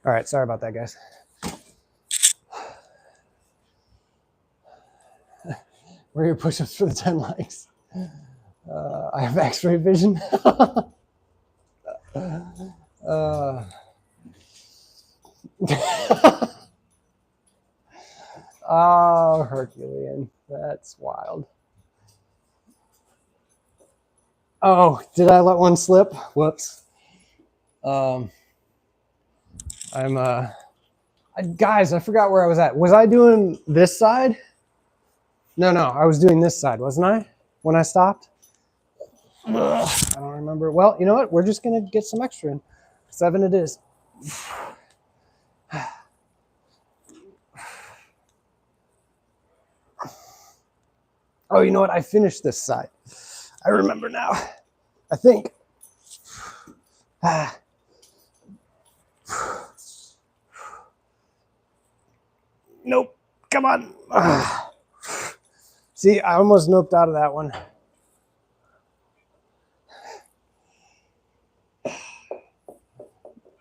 All right, sorry about that, guys. Where are your push-ups for the 10 likes? I have x-ray vision. Oh, Herculean. That's wild. Oh, did I let one slip? Whoops. Guys, I forgot where I was at. Was I doing this side? No, I was doing this side, wasn't I? When I stopped? I don't remember. Well, you know what? We're just going to get some extra in. 7 it is. Oh, you know what? I finished this side. I remember now. I think. Nope. Come on. See, I almost noped out of that one.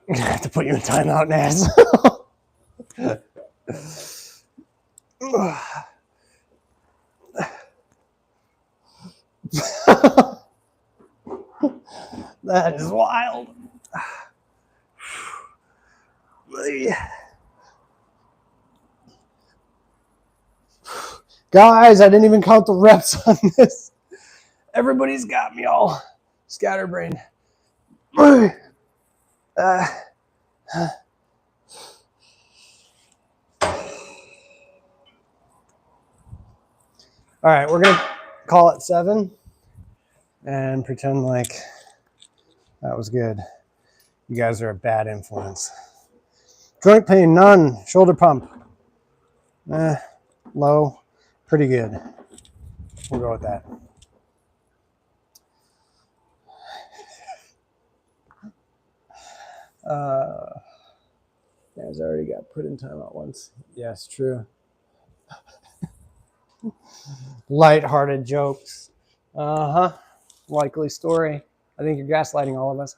I'm gonna have to put you in timeout, Naz. That is wild. Guys, I didn't even count the reps on this. Everybody's got me all scatterbrained. All right, we're going to call it 7 and pretend like that was good. You guys are a bad influence. Joint pain, none. Shoulder pump. Low. Pretty good. We'll go with that. Guys already got put in timeout once. Yes, true. Light-hearted jokes. Uh-huh. Likely story. I think you're gaslighting all of us.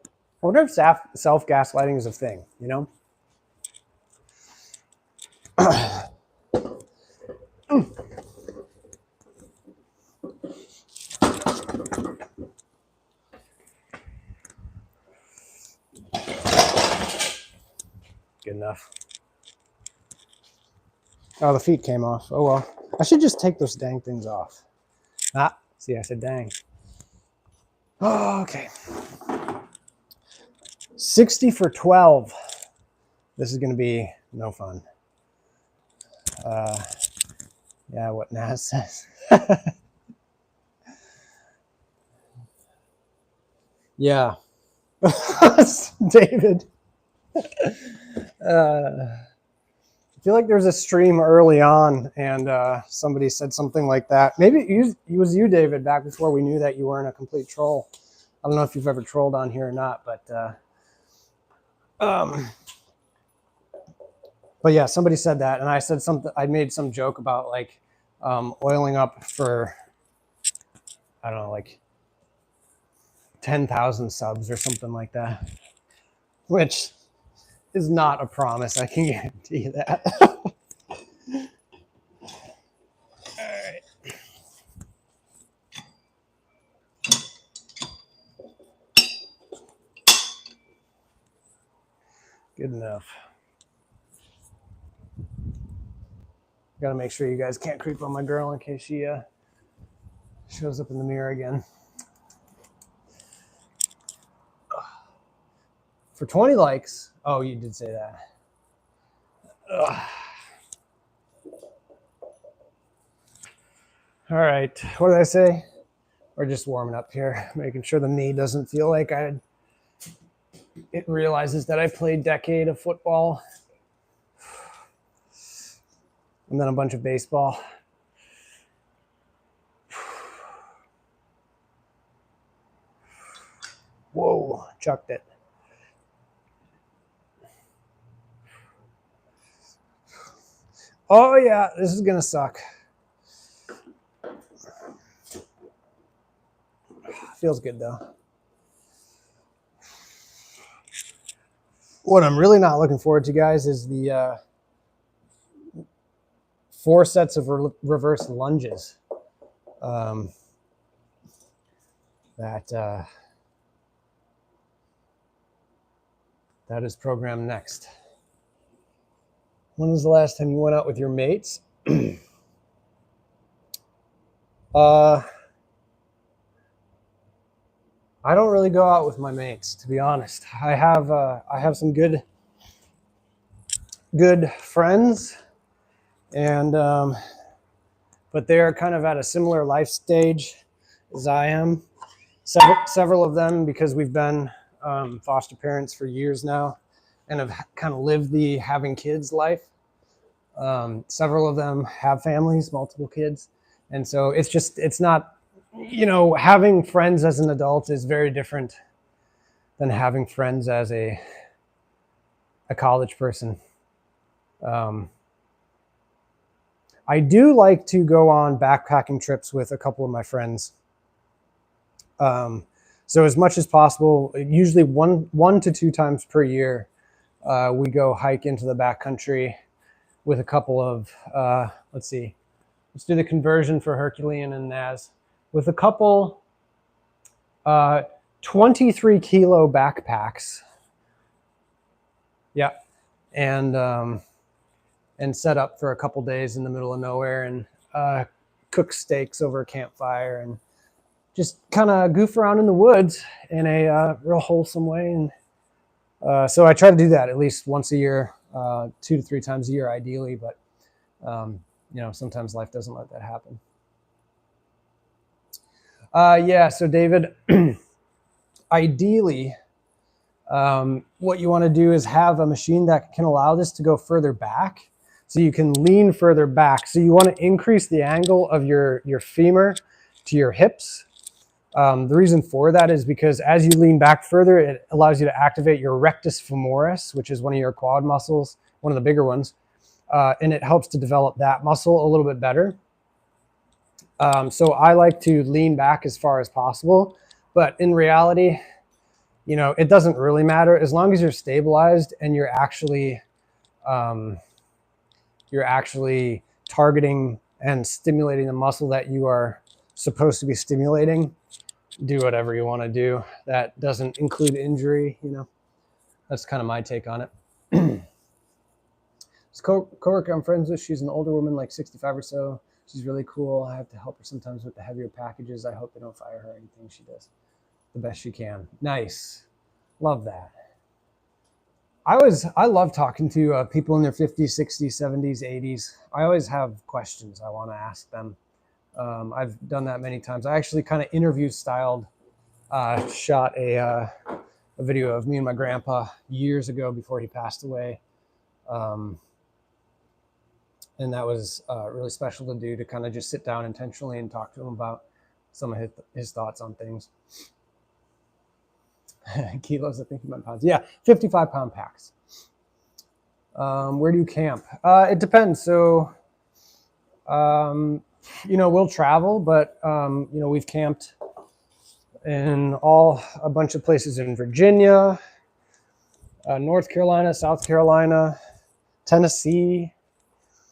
I wonder if self-gaslighting is a thing, you know? Good enough. Oh, the feet came off. Oh, well. I should just take those dang things off. Ah, see, I said dang. Oh, okay. 60 for 12. This is going to be no fun. Yeah, what Naz says. Yeah. David. I feel like there's a stream early on and somebody said something like that. Maybe it was you, David, back before we knew that you weren't a complete troll. I don't know if you've ever trolled on here or not, but yeah, somebody said that, and I said something. I made some joke about like oiling up for, I don't know, like 10,000 subs or something like that, which is not a promise. I can guarantee you that. All right. Good enough. Got to make sure you guys can't creep on my girl in case she shows up in the mirror again. For 20 likes. Oh, you did say that. All right. What did I say? We're just warming up here, making sure the knee doesn't feel like it realizes that I played a decade of football and then a bunch of baseball. Whoa, chucked it. Oh yeah, this is gonna suck. Feels good though. What I'm really not looking forward to, guys, is the 4 sets of reverse lunges. That is programmed next. When was the last time you went out with your mates? I don't really go out with my mates, to be honest. I have some good friends, and but they're kind of at a similar life stage as I am. Several of them, because we've been foster parents for years now and have kind of lived the having kids life. Several of them have families, multiple kids. And so it's not, having friends as an adult is very different than having friends as a college person. I do like to go on backpacking trips with a couple of my friends. So as much as possible, usually one to two times per year, we go hike into the backcountry with a couple of, let's do the conversion for Herculean and Naz. With a couple 23 kilo backpacks. Yeah. And set up for a couple days in the middle of nowhere and cook steaks over a campfire and just kind of goof around in the woods in a real wholesome way. And so I try to do that at least once a year, 2 to 3 times a year, ideally. But, sometimes life doesn't let that happen. Yeah, so David, ideally, what you want to do is have a machine that can allow this to go further back. So you can lean further back. So you want to increase the angle of your femur to your hips. The reason for that is because as you lean back further, it allows you to activate your rectus femoris, which is one of your quad muscles, one of the bigger ones. And it helps to develop that muscle a little bit better. So I like to lean back as far as possible. But in reality, it doesn't really matter as long as you're stabilized and you're actually targeting and stimulating the muscle that you are supposed to be stimulating. Do whatever you want to do. That doesn't include injury, That's kind of my take on it. This coworker I'm friends with, she's an older woman, like 65 or so. She's really cool. I have to help her sometimes with the heavier packages. I hope they don't fire her or anything. She does the best she can. Nice. Love that. I love talking to people in their 50s, 60s, 70s, 80s. I always have questions I want to ask them. I've done that many times. I actually kind of interview styled, shot a video of me and my grandpa years ago before he passed away. And that was really special to do, to kind of just sit down intentionally and talk to him about some of his thoughts on things. Kilos, I think you meant pounds. Yeah, 55-pound packs. Where do you camp? It depends. So, we'll travel, but, we've camped in a bunch of places in Virginia, North Carolina, South Carolina, Tennessee.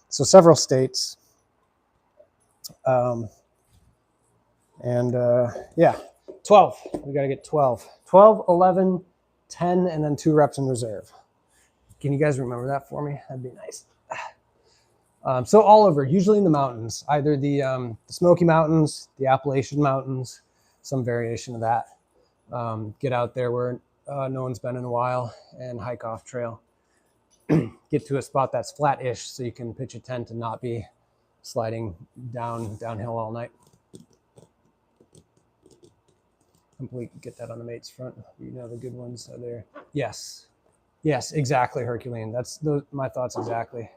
So several states. Yeah, 12. We got to get 12. 12, 11, 10, and then 2 reps in reserve. Can you guys remember that for me? That'd be nice. So all over, usually in the mountains, either the Smoky Mountains, the Appalachian Mountains, some variation of that. Get out there where no one's been in a while and hike off trail. Get to a spot that's flat-ish so you can pitch a tent and not be sliding downhill all night. Get that on the mate's front. The good ones are there. Yes, exactly, Herculean. That's my thoughts exactly.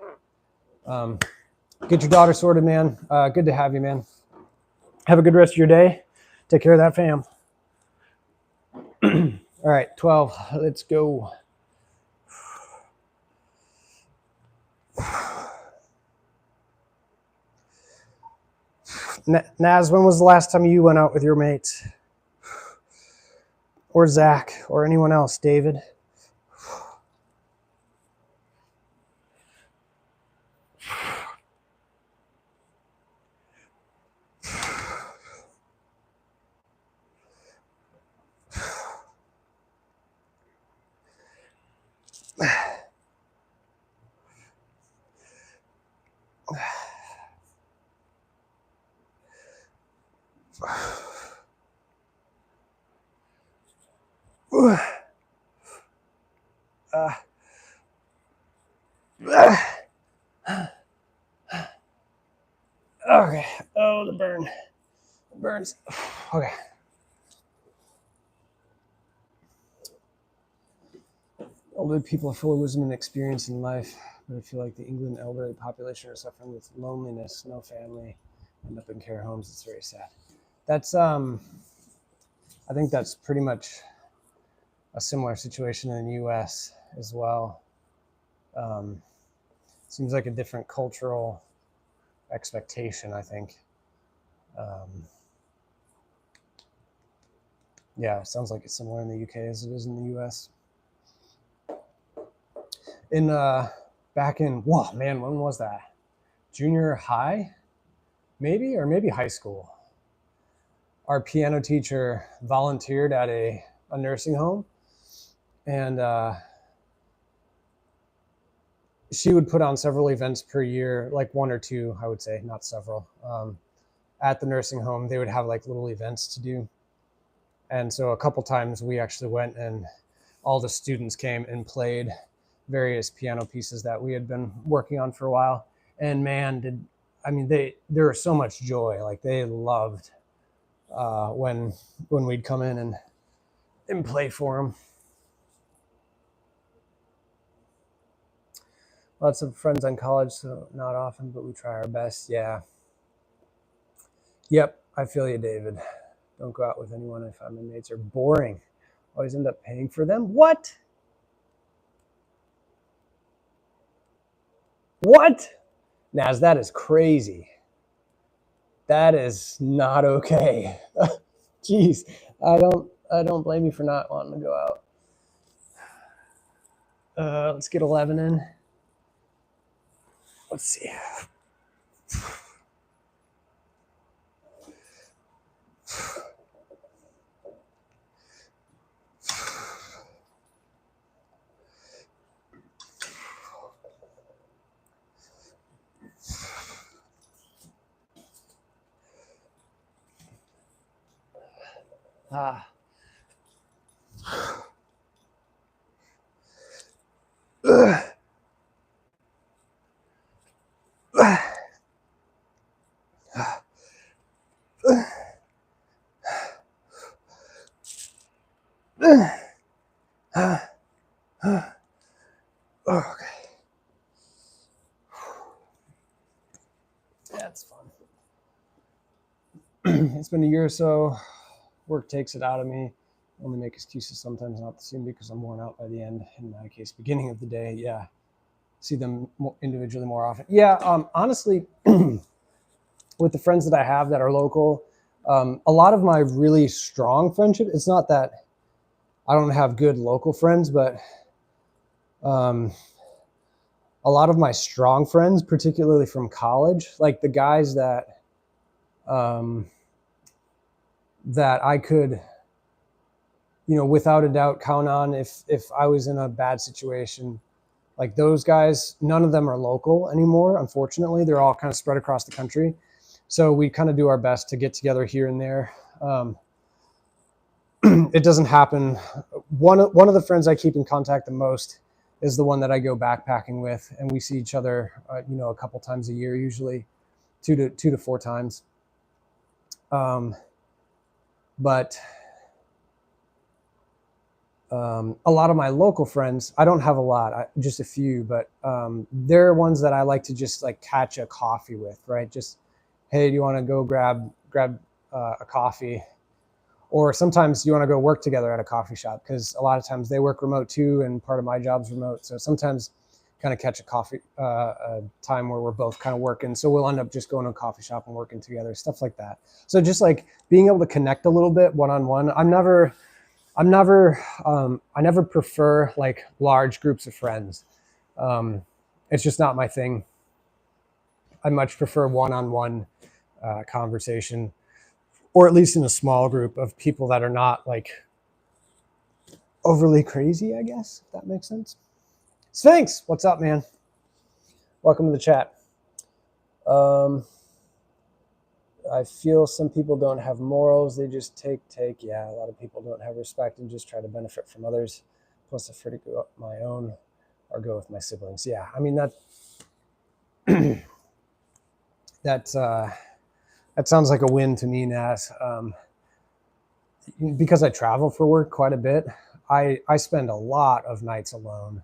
Get your daughter sorted, man. Good to have you, man. Have a good rest of your day. Take care of that fam. All right, 12. Let's go. Naz, when was the last time you went out with your mates? Or Zach, or anyone else, David? Okay. Oh, the burn. It burns. Okay. Older people are full of wisdom and experience in life, but I feel like the England elderly population are suffering with loneliness, no family, end up in care homes. It's very sad. That's I think that's pretty much a similar situation in the U.S. as well. Seems like a different cultural expectation, I think. Yeah, it sounds like it's similar in the UK as it is in the US. Back in, whoa, man, when was that? Junior high, maybe, or maybe high school. Our piano teacher volunteered at a nursing home, and she would put on several events per year, like one or two, I would say, not several. At the nursing home, they would have like little events to do. And so a couple times we actually went and all the students came and played various piano pieces that we had been working on for a while. And man, there was so much joy. Like they loved when we'd come in and play for them. Lots of friends on college, so not often, but we try our best. Yeah. Yep, I feel you, David. Don't go out with anyone if my mates are boring. Always end up paying for them. What? Naz, that is crazy. That is not okay. Jeez, I don't blame you for not wanting to go out. Let's get 11 in. Let's see. Okay. That's fun. It's been a year or so. Work takes it out of me. Only make excuses sometimes, not the same, because I'm worn out by the end. In my case, beginning of the day, yeah. See them individually more often. Yeah, honestly, with the friends that I have that are local, a lot of my really strong friendship, it's not that I don't have good local friends, but a lot of my strong friends, particularly from college, like the guys that that I could, without a doubt count on if I was in a bad situation. Like those guys, none of them are local anymore, unfortunately. They're all kind of spread across the country. So we kind of do our best to get together here and there. It doesn't happen. One of the friends I keep in contact the most is the one that I go backpacking with, and we see each other, a couple times a year, usually 2 to 4 times. But a lot of my local friends, I don't have a lot, just a few, but they're ones that I like to just like catch a coffee with, right? Just, hey, do you want to go grab a coffee? Or sometimes you want to go work together at a coffee shop, because a lot of times they work remote too, and part of my job's remote. So sometimes kind of catch a coffee a time where we're both kind of working. So we'll end up just going to a coffee shop and working together, stuff like that. So just like being able to connect a little bit one-on-one. I never prefer like large groups of friends. It's just not my thing. I much prefer one-on-one conversation, or at least in a small group of people that are not like overly crazy, I guess, if that makes sense. Sphinx, what's up, man? Welcome to the chat. I feel some people don't have morals. They just take. Yeah, a lot of people don't have respect and just try to benefit from others. Plus, I prefer to go up my own or go with my siblings. Yeah, I mean, that That sounds like a win to me, Naz. Because I travel for work quite a bit, I spend a lot of nights alone.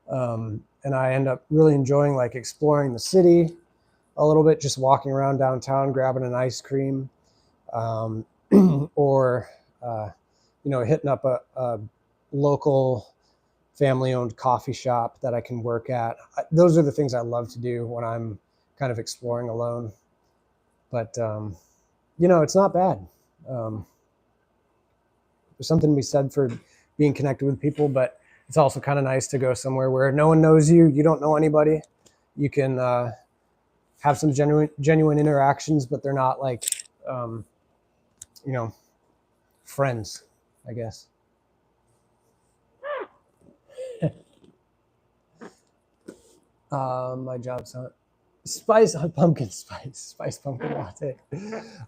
And I end up really enjoying like exploring the city a little bit, just walking around downtown, grabbing an ice cream, or hitting up a local family-owned coffee shop that I can work at. Those are the things I love to do when I'm kind of exploring alone. But it's not bad. There's something to be said for being connected with people, but it's also kind of nice to go somewhere where no one knows you. You don't know anybody. You can have some genuine interactions, but they're not like, friends, I guess. My job's on spice pumpkin latte.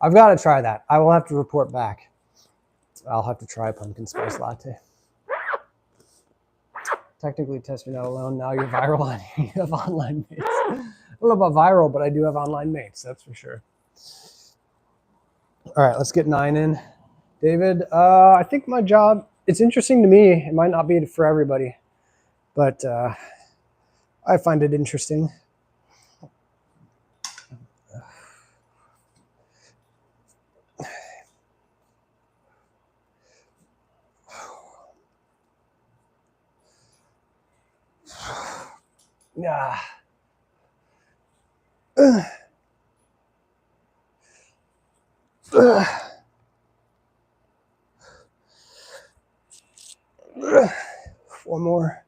I've got to try that. I will have to report back. I'll have to try pumpkin spice latte. Technically, Tess, you're not alone. Now you're viral and you have online mates. I don't know about viral, but I do have online mates. That's for sure. All right, let's get 9 in. David, I think my job, it's interesting to me. It might not be for everybody, but I find it interesting. Yeah. One more.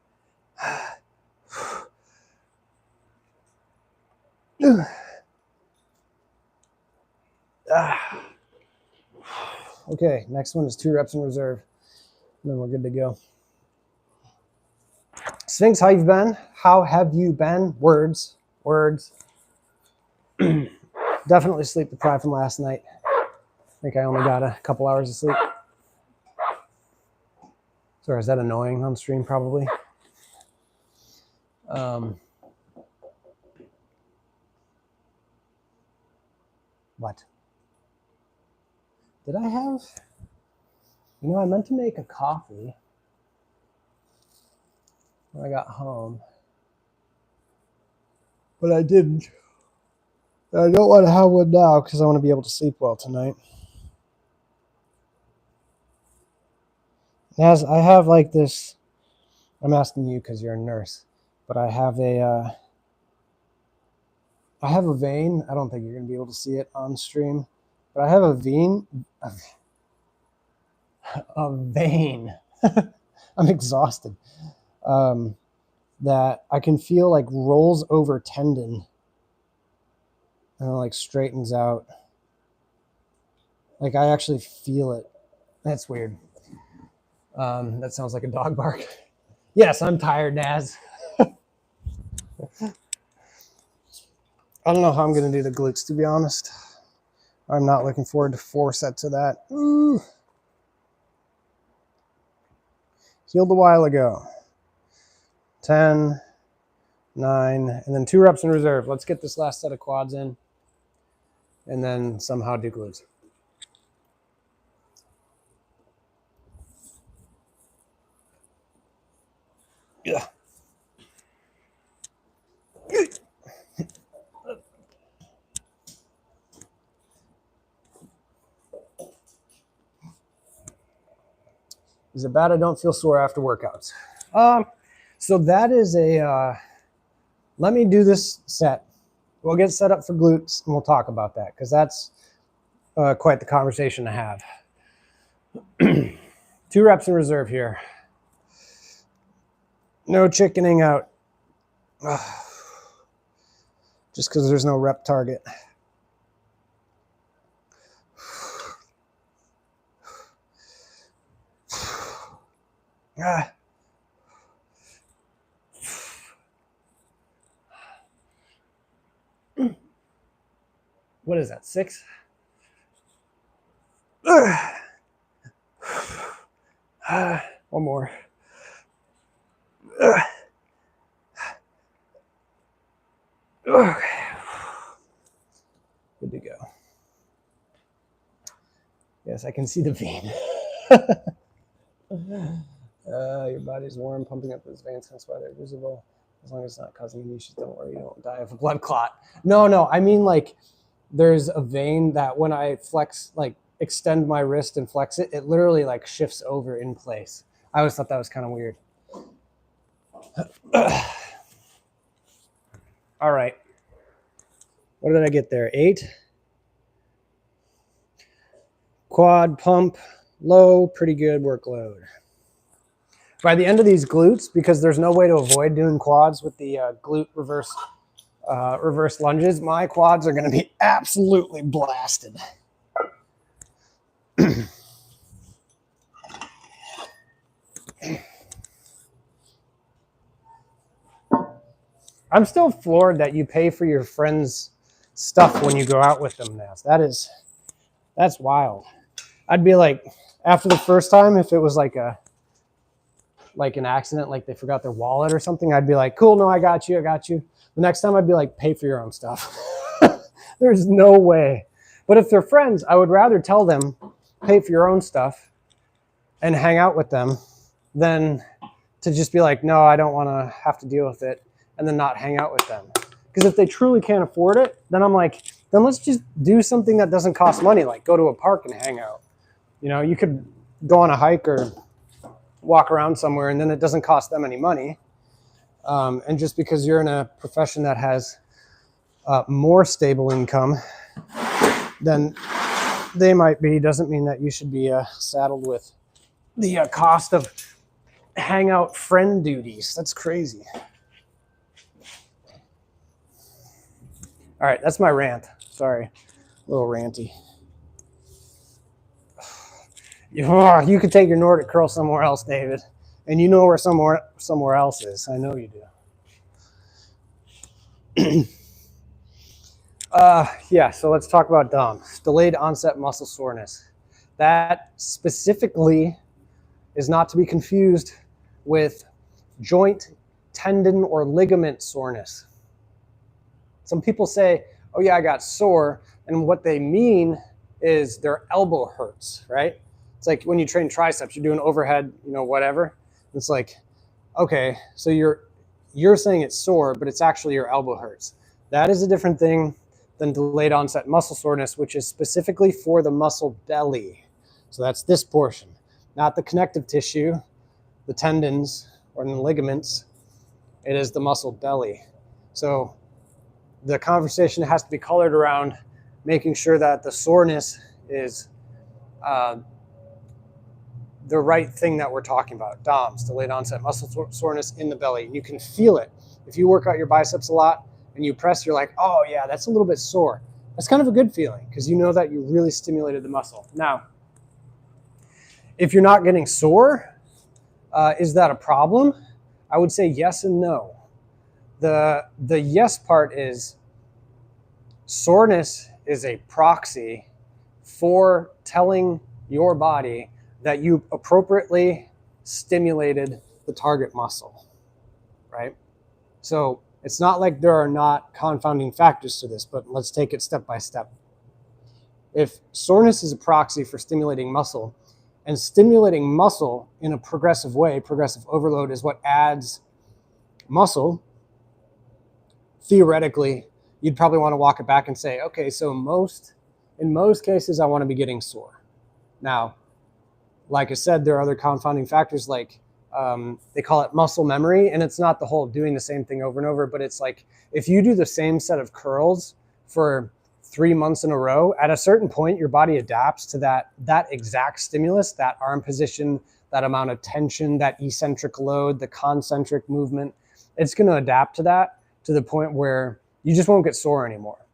Okay, next one is 2 reps in reserve. And then we're good to go. Sphinx, how you've been? How have you been? Words. Definitely sleep deprived from last night. I think I only got a couple hours of sleep. Sorry, is that annoying on stream? Probably. What? Did I have? I meant to make a coffee when I got home, but I didn't. I don't want to have one now because I want to be able to sleep well tonight. As I have like this, I'm asking you because you're a nurse, but I have a vein. I don't think you're going to be able to see it on stream, but I have a vein. A vein. I'm exhausted. That I can feel like rolls over tendon and like straightens out. Like I actually feel it. That's weird. That sounds like a dog bark. Yes, I'm tired, Naz. I don't know how I'm going to do the glutes, to be honest. I'm not looking forward to 4 sets of that. Ooh. Healed a while ago. 10, 9, and then 2 reps in reserve. Let's get this last set of quads in, and then somehow do glutes. Yeah. Is it bad I don't feel sore after workouts? So that is let me do this set. We'll get set up for glutes and we'll talk about that because that's quite the conversation to have. 2 reps in reserve here. No chickening out. Just because there's no rep target. What is that, 6? One more. Good to go. Yes, I can see the vein. Your body's warm, pumping up those veins, that's why they're visible. As long as it's not causing any issues, don't worry, you don't die of a blood clot. No, I mean like there's a vein that when I flex, like extend my wrist and flex it, it literally like shifts over in place. I always thought that was kind of weird. All right. What did I get there? 8. Quad pump, low, pretty good workload. By the end of these glutes, because there's no way to avoid doing quads with the glute reverse lunges, my quads are going to be absolutely blasted. I'm still floored that you pay for your friends' stuff when you go out with them now. That's wild. I'd be like, after the first time, if it was like an accident, like they forgot their wallet or something, I'd be like, cool, no, I got you. The next time I'd be like, pay for your own stuff. There's no way. But if they're friends, I would rather tell them, pay for your own stuff and hang out with them than to just be like, no, I don't want to have to deal with it, and then not hang out with them. Because if they truly can't afford it, then I'm like, then let's just do something that doesn't cost money, like go to a park and hang out. You know, you could go on a hike or walk around somewhere, and then it doesn't cost them any money. And just because you're in a profession that has more stable income than they might be, doesn't mean that you should be saddled with the cost of hangout friend duties. That's crazy. All right, that's my rant. Sorry, a little ranty. You could take your Nordic curl somewhere else, David. And you know where somewhere else is. I know you do. Yeah, so let's talk about DOMS, delayed onset muscle soreness. That specifically is not to be confused with joint, tendon, or ligament soreness. Some people say, oh yeah, I got sore. And what they mean is their elbow hurts, right? It's like when you train triceps, you're doing overhead, whatever. It's like, okay, so you're saying it's sore, but it's actually your elbow hurts. That is a different thing than delayed onset muscle soreness, which is specifically for the muscle belly. So that's this portion, not the connective tissue, the tendons, or the ligaments. It is the muscle belly. So the conversation has to be colored around making sure that the soreness is the right thing that we're talking about. DOMS, delayed onset muscle soreness in the belly. And you can feel it. If you work out your biceps a lot and you press, you're like, oh yeah, that's a little bit sore. That's kind of a good feeling because you know that you really stimulated the muscle. Now, if you're not getting sore, is that a problem? I would say yes and no. The yes part is soreness is a proxy for telling your body that you appropriately stimulated the target muscle, right? So it's not like there are not confounding factors to this, but let's take it step by step. If soreness is a proxy for stimulating muscle, and stimulating muscle in a progressive way, progressive overload is what adds muscle, theoretically, you'd probably want to walk it back and say, okay, so in most cases, I want to be getting sore. Now, like I said, there are other confounding factors like they call it muscle memory, and it's not the whole doing the same thing over and over, but it's like if you do the same set of curls for 3 months in a row, at a certain point, your body adapts to that exact stimulus, that arm position, that amount of tension, that eccentric load, the concentric movement. It's going to adapt to that to the point where you just won't get sore anymore.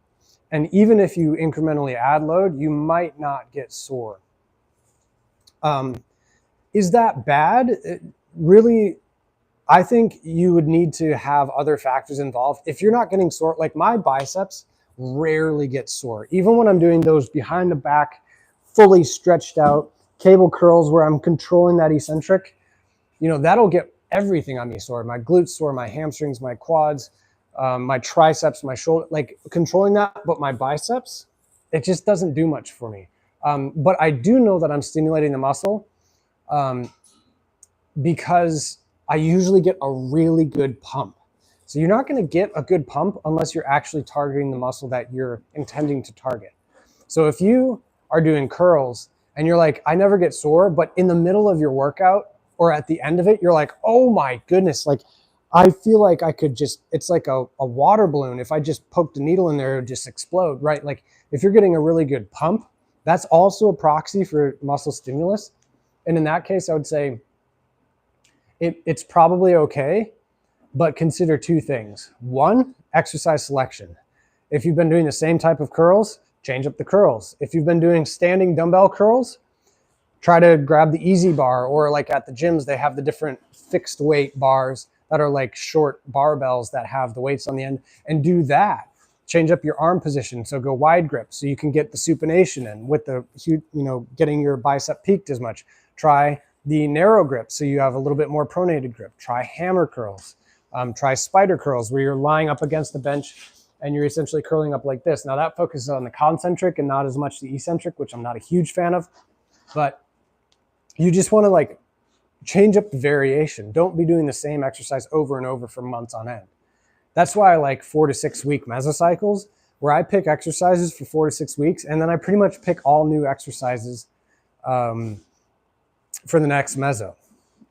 And even if you incrementally add load, you might not get sore. Is that bad? Really, I think you would need to have other factors involved. If you're not getting sore, like my biceps rarely get sore. Even when I'm doing those behind the back, fully stretched out cable curls where I'm controlling that eccentric, that'll get everything on me sore. My glutes sore, my hamstrings, my quads, my triceps, my shoulder, like controlling that. But my biceps, it just doesn't do much for me. But I do know that I'm stimulating the muscle because I usually get a really good pump. So you're not going to get a good pump unless you're actually targeting the muscle that you're intending to target. So if you are doing curls and you're like, I never get sore, but in the middle of your workout or at the end of it, you're like, oh my goodness, like I feel like I could just, it's like a water balloon. If I just poked a needle in there, it would just explode, right? Like if you're getting a really good pump, that's also a proxy for muscle stimulus. And in that case, I would say it's probably okay, but consider two things. One, exercise selection. If you've been doing the same type of curls, change up the curls. If you've been doing standing dumbbell curls, try to grab the easy bar, or like at the gyms, they have the different fixed weight bars that are like short barbells that have the weights on the end, and do that. Change up your arm position. So go wide grip so you can get the supination in with the, getting your bicep peaked as much. Try the narrow grip so you have a little bit more pronated grip. Try hammer curls. Try spider curls where you're lying up against the bench and you're essentially curling up like this. Now that focuses on the concentric and not as much the eccentric, which I'm not a huge fan of, but you just want to like change up the variation. Don't be doing the same exercise over and over for months on end. That's why I like 4 to 6 week mesocycles, where I pick exercises for 4 to 6 weeks, and then I pretty much pick all new exercises for the next meso,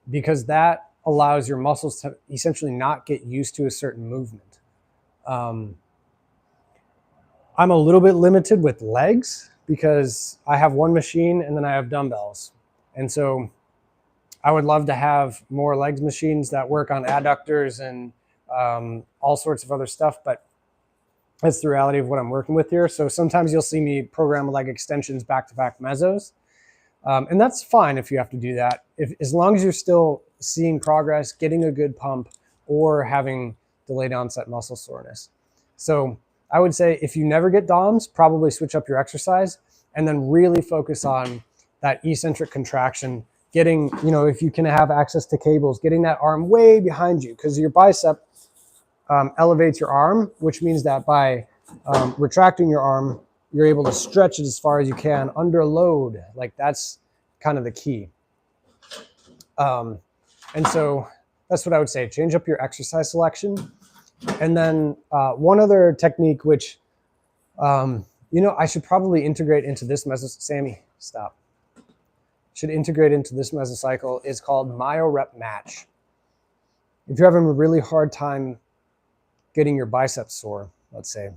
because that allows your muscles to essentially not get used to a certain movement. I'm a little bit limited with legs because I have one machine and then I have dumbbells. And so I would love to have more legs machines that work on adductors and all sorts of other stuff, but that's the reality of what I'm working with here. So sometimes you'll see me program leg extensions back-to-back mesos. And that's fine if you have to do that, as long as you're still seeing progress, getting a good pump, or having delayed onset muscle soreness. So I would say if you never get DOMs, probably switch up your exercise and then really focus on that eccentric contraction, getting, if you can have access to cables, getting that arm way behind you, because your bicep elevates your arm, which means that by retracting your arm, you're able to stretch it as far as you can under load. Like that's kind of the key. And so that's what I would say. Change up your exercise selection. And then one other technique, which, I should probably integrate into this Sammy, stop. Should integrate into this mesocycle is called myo rep match. If you're having a really hard time getting your biceps sore, let's say,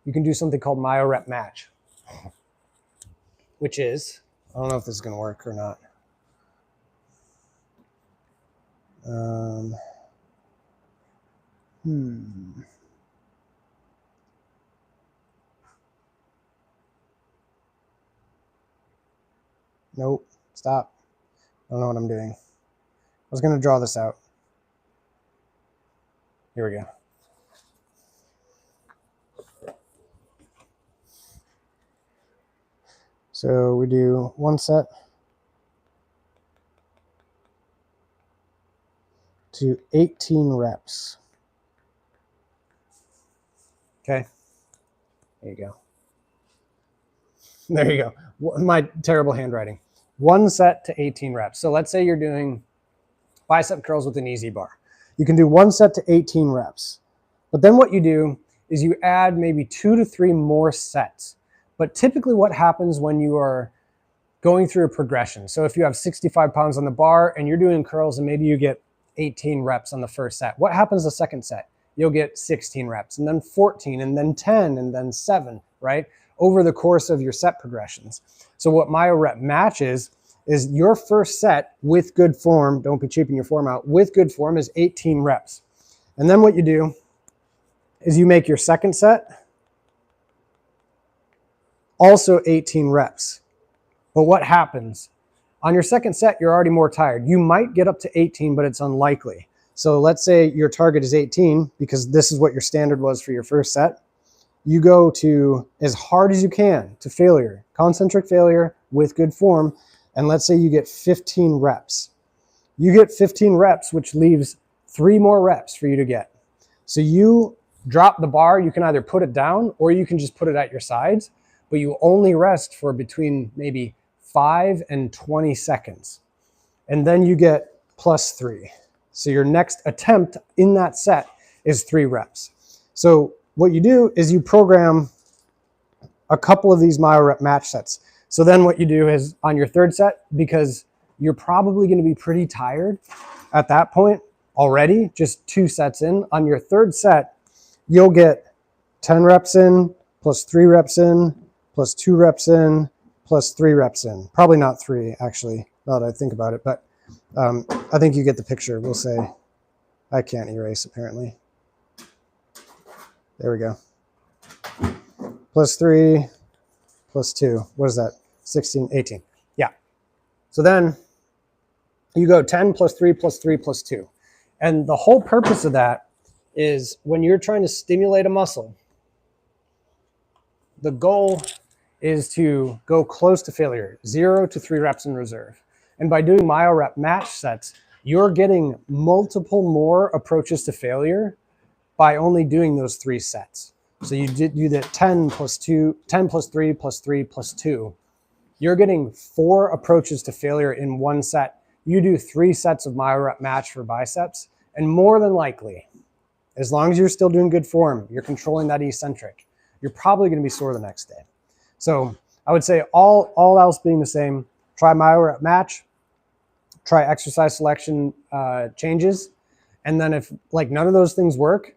you can do something called myo rep match, which is, I don't know if this is going to work or not. Nope, stop. I don't know what I'm doing. I was going to draw this out. Here we go. So we do 1 set to 18 reps. Okay, there you go. There you go. My terrible handwriting. 1 set to 18 reps. So let's say you're doing bicep curls with an easy bar. You can do 1 set to 18 reps. But then what you do is you add maybe 2 to 3 more sets. But typically what happens when you are going through a progression, so if you have 65 pounds on the bar and you're doing curls and maybe you get 18 reps on the first set, what happens the second set? You'll get 16 reps and then 14 and then 10 and then 7, right? Over the course of your set progressions. So what myo rep match is your first set with good form, don't be cheaping your form out, with good form is 18 reps. And then what you do is you make your second set also 18 reps. But what happens? On your second set, you're already more tired. You might get up to 18, but it's unlikely. So let's say your target is 18, because this is what your standard was for your first set. You go to as hard as you can to failure, concentric failure with good form, and let's say you get 15 reps. You get 15 reps, which leaves 3 more reps for you to get. So you drop the bar, you can either put it down or you can just put it at your sides. but you only rest for between maybe 5 and 20 seconds. And then you get +3. So your next attempt in that set is 3 reps. So what you do is you program a couple of these myo-rep match sets. So then what you do is on your third set, because you're probably going to be pretty tired at that point already, just 2 sets in, on your third set, you'll get 10 reps in, +3 reps in, +2 reps in, +3 reps in. Probably not 3, actually, now that I think about it, but I think you get the picture. We'll say, I can't erase apparently. There we go. +3, +2. What is that? 16, 18. Yeah. So then you go 10 +3 +3 +2. And the whole purpose of that is when you're trying to stimulate a muscle, the goal is to go close to failure, 0 to 3 reps in reserve. And by doing myo-rep match sets, you're getting multiple more approaches to failure by only doing those 3 sets. So you do that 10 +2, 10 +3 +3 +2. You're getting 4 approaches to failure in 1 set. You do 3 sets of myo-rep match for biceps, and more than likely, as long as you're still doing good form, you're controlling that eccentric, you're probably going to be sore the next day. So I would say all else being the same, try myo-rep match, try exercise selection changes, and then if like none of those things work,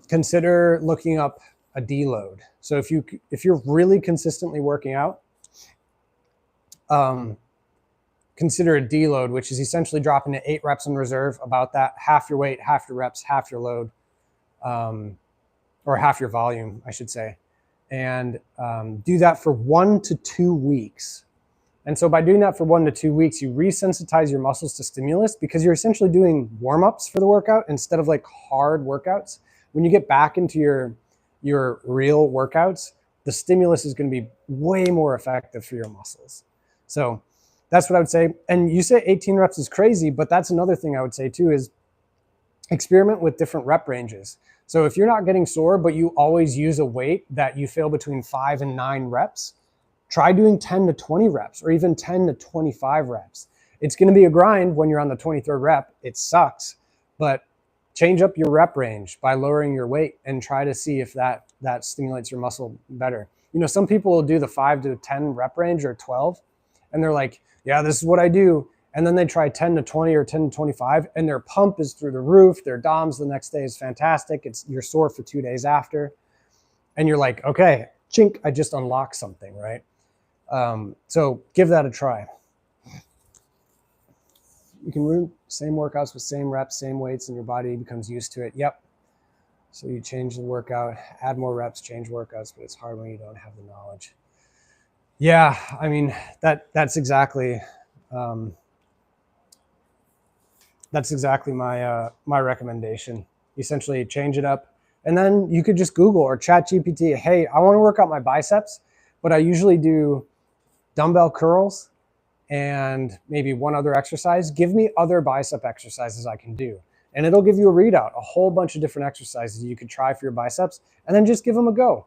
consider looking up a deload. So if you're really consistently working out, consider a deload, which is essentially dropping to 8 reps in reserve, about that, half your weight, half your reps, half your load, or half your volume, I should say. And do that for 1 to 2 weeks. And so by doing that for 1 to 2 weeks, you resensitize your muscles to stimulus, because you're essentially doing warm-ups for the workout instead of like hard workouts. When you get back into your real workouts, the stimulus is going to be way more effective for your muscles. So that's what I would say. And you say 18 reps is crazy, but that's another thing I would say too, is experiment with different rep ranges. So if you're not getting sore, but you always use a weight that you feel between 5 and 9 reps, try doing 10 to 20 reps or even 10 to 25 reps. It's going to be a grind when you're on the 23rd rep. It sucks, but change up your rep range by lowering your weight and try to see if that stimulates your muscle better. You know, some people will do the 5 to 10 rep range or 12, and they're like, yeah, this is what I do. And then they try 10 to 20 or 10 to 25, and their pump is through the roof. Their DOMS the next day is fantastic. You're sore for 2 days after. And you're like, okay, chink, I just unlocked something, right? So give that a try. You can do same workouts with same reps, same weights, and your body becomes used to it. Yep. So you change the workout, add more reps, change workouts, but it's hard when you don't have the knowledge. Yeah, I mean, that's exactly my recommendation. Essentially change it up. And then you could just Google or chat GPT, hey, I want to work out my biceps, but I usually do dumbbell curls and maybe one other exercise. Give me other bicep exercises I can do. And it'll give you a readout, a whole bunch of different exercises you could try for your biceps, and then just give them a go.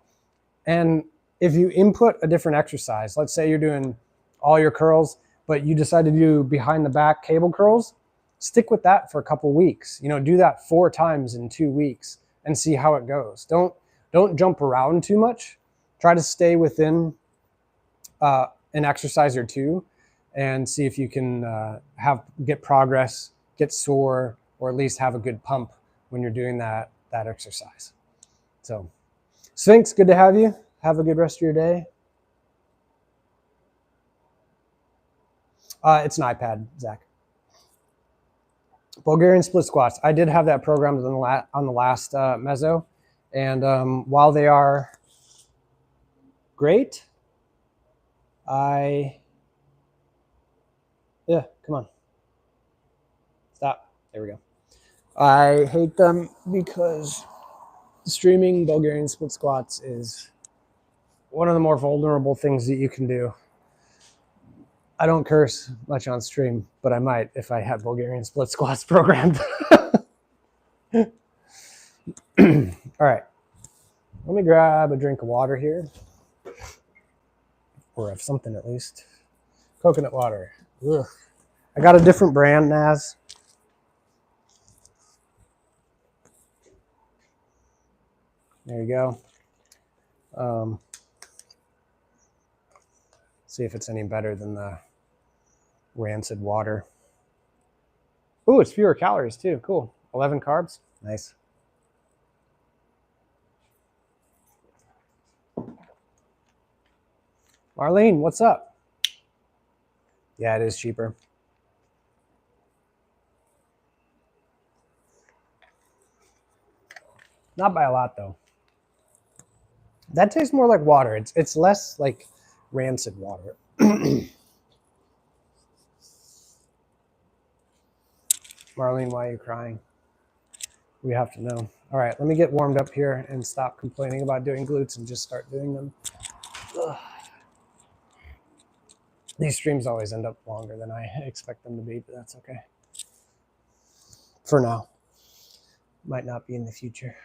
And if you input a different exercise, let's say you're doing all your curls, but you decide to do behind the back cable curls, stick with that for a couple weeks. You know, do that 4 times in 2 weeks and see how it goes. Don't jump around too much. Try to stay within an exercise or 2 and see if you can get progress, get sore, or at least have a good pump when you're doing that exercise. So, Sphinx, good to have you. Have a good rest of your day. It's an iPad, Zach. Bulgarian split squats. I did have that programmed on the last meso, and while they are great, yeah, come on. Stop. There we go. I hate them because streaming Bulgarian split squats is one of the more vulnerable things that you can do. I don't curse much on stream, but I might if I had Bulgarian split squats programmed. All right. Let me grab a drink of water here. or of something at least. Coconut water. Ugh. I got a different brand, Naz. There you go. See if it's any better than the rancid water. Ooh, it's fewer calories too. Cool. 11 carbs. Nice. Marlene, what's up? Yeah, it is cheaper. Not by a lot though. That tastes more like water. It's less like rancid water. Marlene, why are you crying? We have to know. All right, let me get warmed up here and stop complaining about doing glutes and just start doing them. Ugh. These streams always end up longer than I expect them to be, but that's okay. For now. Might not be in the future.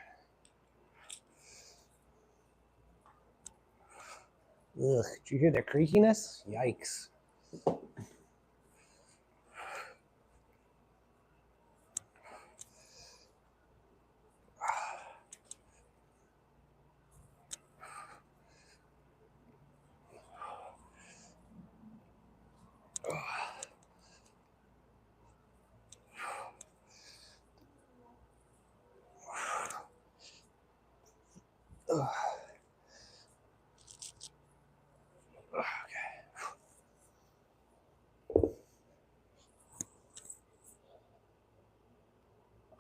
Ugh, did you hear the creakiness? Yikes. Ugh.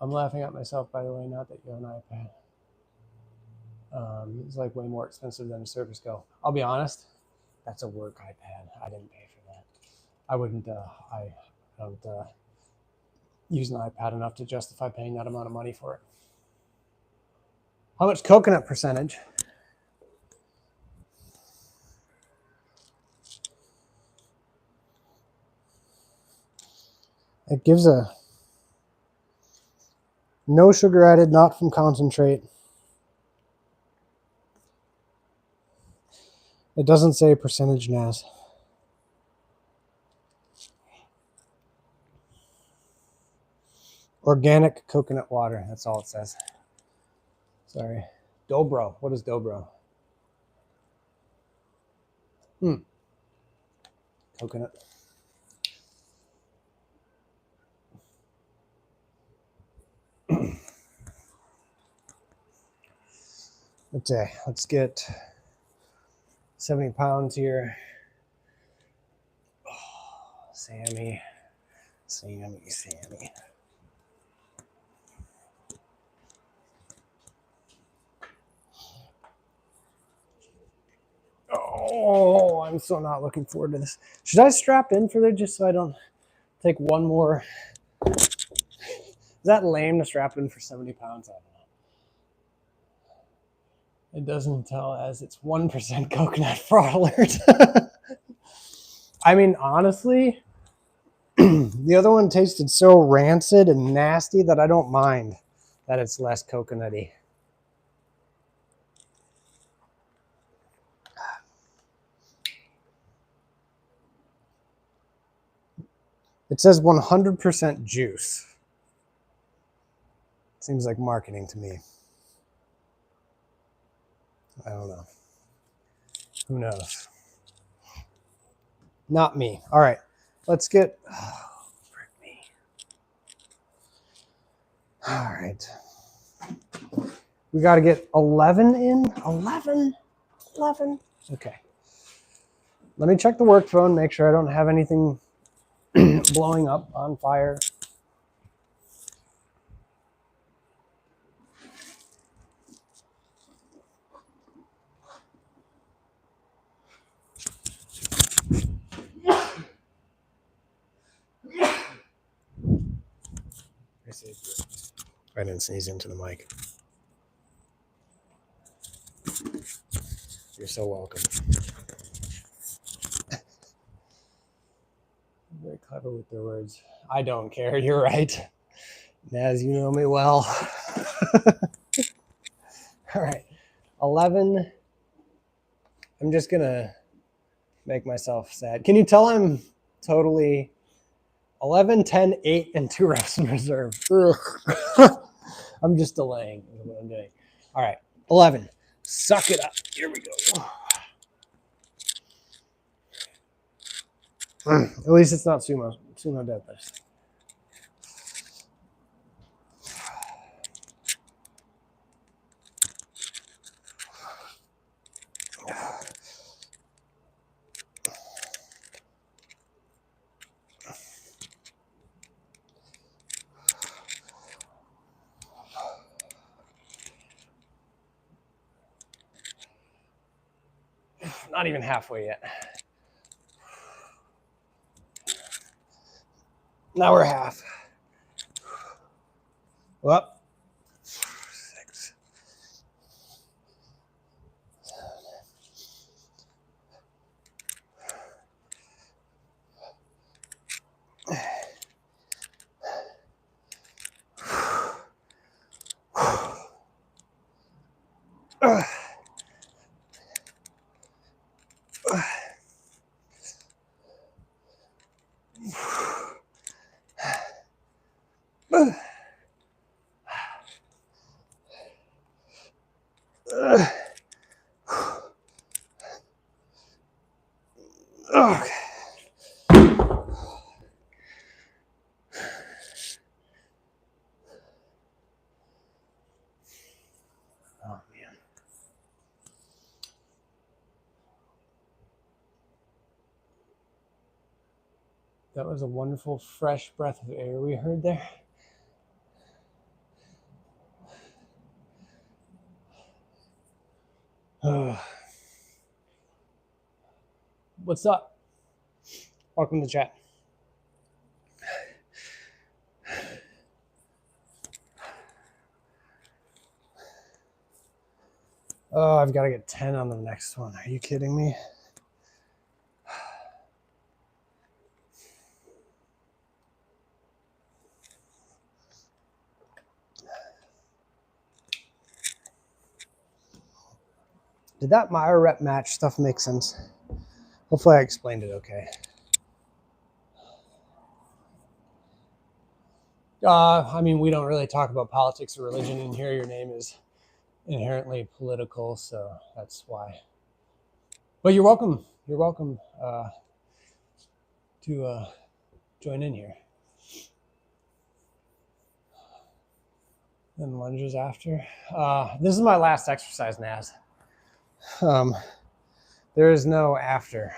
I'm laughing at myself, by the way, not that you have an iPad. It's like way more expensive than a Surface Go. I'll be honest, that's a work iPad. I didn't pay for that. I wouldn't, I don't use an iPad enough to justify paying that amount of money for it. How much coconut percentage? It gives a no sugar added, not from concentrate. It doesn't say percentage, Naz. Organic coconut water. That's all it says. Sorry. Dobro. What is Dobro? Coconut. Okay, let's get 70 pounds here. Oh, Sammy. Oh, I'm so not looking forward to this. Should I strap in for this just so I don't take one more? Is that lame to strap in for 70 pounds? I don't know. It doesn't tell as it's 1% coconut fraud alert. I mean, honestly, the other one tasted so rancid and nasty that I don't mind that it's less coconutty. It says 100% juice. Seems like marketing to me. I don't know. Who knows? Not me. All right, let's get... Oh, frick me. All right. We got to get 11 in. 11? Okay. Let me check the work phone, make sure I don't have anything blowing up on fire. I didn't sneeze into the mic. You're so welcome. Very clever with their words. I don't care. You're right. Naz, you know me well. All right. 11. I'm just going to make myself sad. Can you tell I'm totally 11, 10, 8, and 2 reps in reserve? I'm just delaying is what I'm doing. All right, 11. Suck it up. Here we go. At least it's not sumo deadlifts. Not even halfway yet. Now we're half. Well, 6. Okay. Oh man. That was a wonderful fresh breath of air we heard there. What's up? Welcome to chat. Oh, I've got to get 10 on the next one. Are you kidding me? Did that Meyer rep match stuff make sense? Hopefully I explained it okay. I mean, we don't really talk about politics or religion in here. Your name is inherently political, so that's why. But you're welcome. You're welcome to join in here. Then lunges after. This is my last exercise, Naz. There is no after.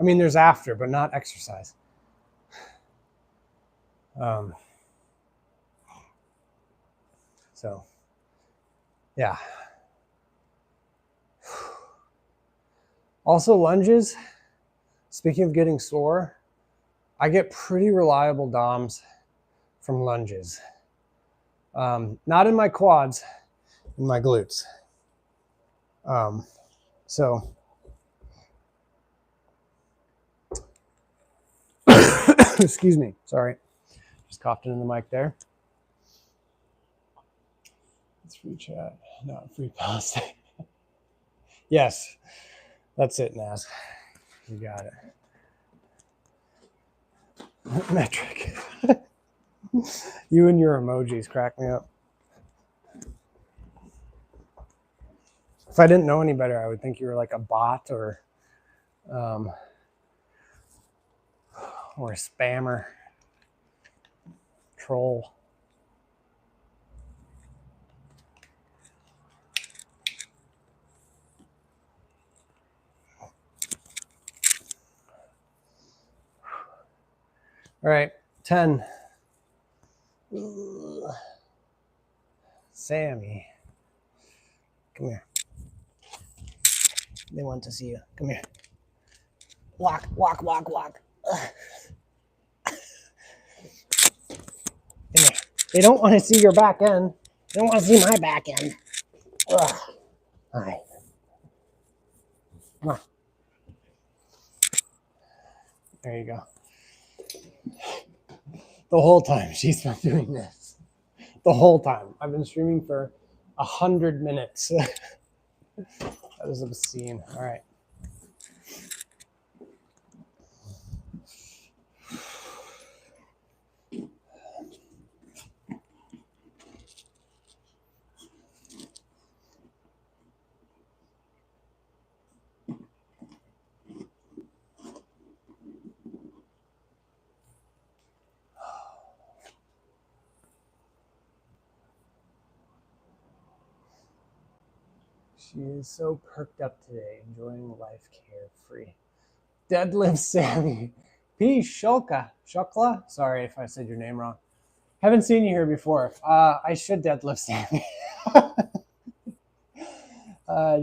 I mean, there's after, but not exercise. So, yeah. Also, lunges, speaking of getting sore, I get pretty reliable DOMs from lunges. Not in my quads, in my glutes. So, excuse me, sorry. Just coughed into the mic there. It's free chat, not free policy. Yes, that's it, Naz. You got it. Metric. You and your emojis crack me up. If I didn't know any better, I would think you were like a bot or a spammer, troll. All right, 10. Sammy, come here. They want to see you. Come here. Walk, walk, walk, walk. Come here. They don't want to see your back end. They don't want to see my back end. Ugh. All right. Come on. There you go. The whole time she's been doing this. The whole time. I've been streaming for 100 minutes. That is obscene. All right. She is so perked up today, enjoying life carefree. Deadlift Sammy. P. Shukla. Sorry if I said your name wrong. Haven't seen you here before. I should deadlift Sammy.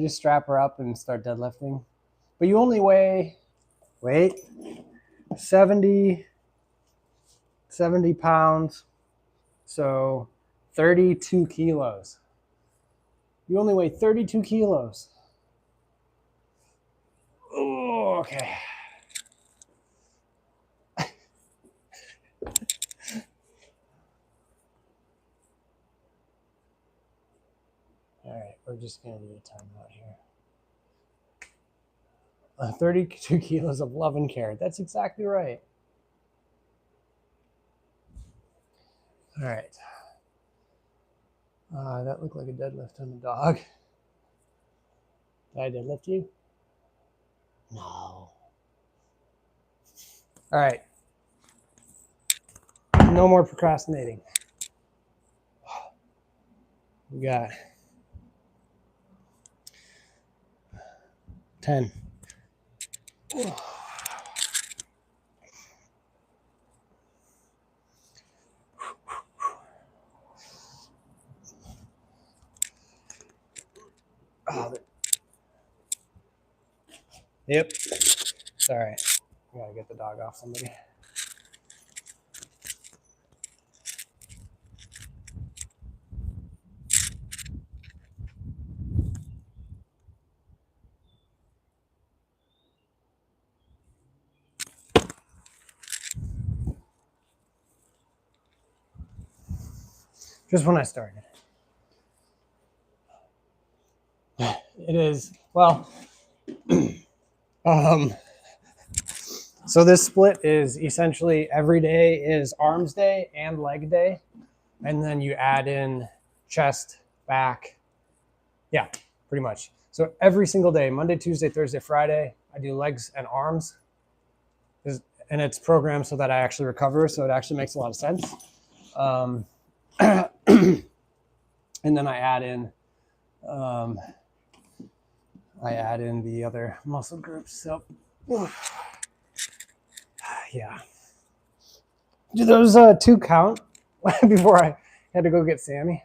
Just strap her up and start deadlifting. But you only weigh, 70 pounds. So 32 kilos. You only weigh 32 kilos. Oh, okay. All right, we're just going to do a timeout here. 32 kilos of love and care. That's exactly right. All right. That looked like a deadlift on the dog. Did I deadlift you? No. All right. No more procrastinating. We got 10. Oh, yep. Sorry. I gotta get the dog off somebody. Just when I started. It is, well, so this split is essentially every day is arms day and leg day. And then you add in chest, back. Yeah, pretty much. So every single day, Monday, Tuesday, Thursday, Friday, I do legs and arms. And it's programmed so that I actually recover. So it actually makes a lot of sense. And then I add in the other muscle groups. So yeah. Do those 2 count before I had to go get Sammy?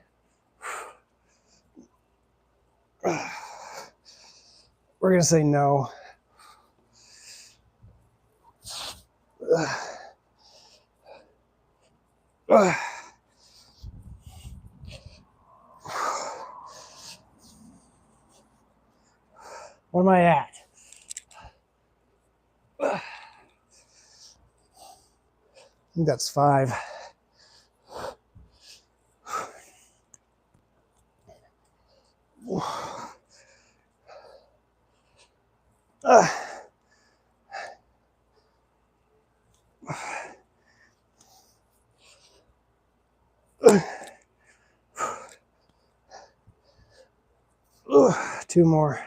We're going to say no. Where am I at? I think that's 5. Two more.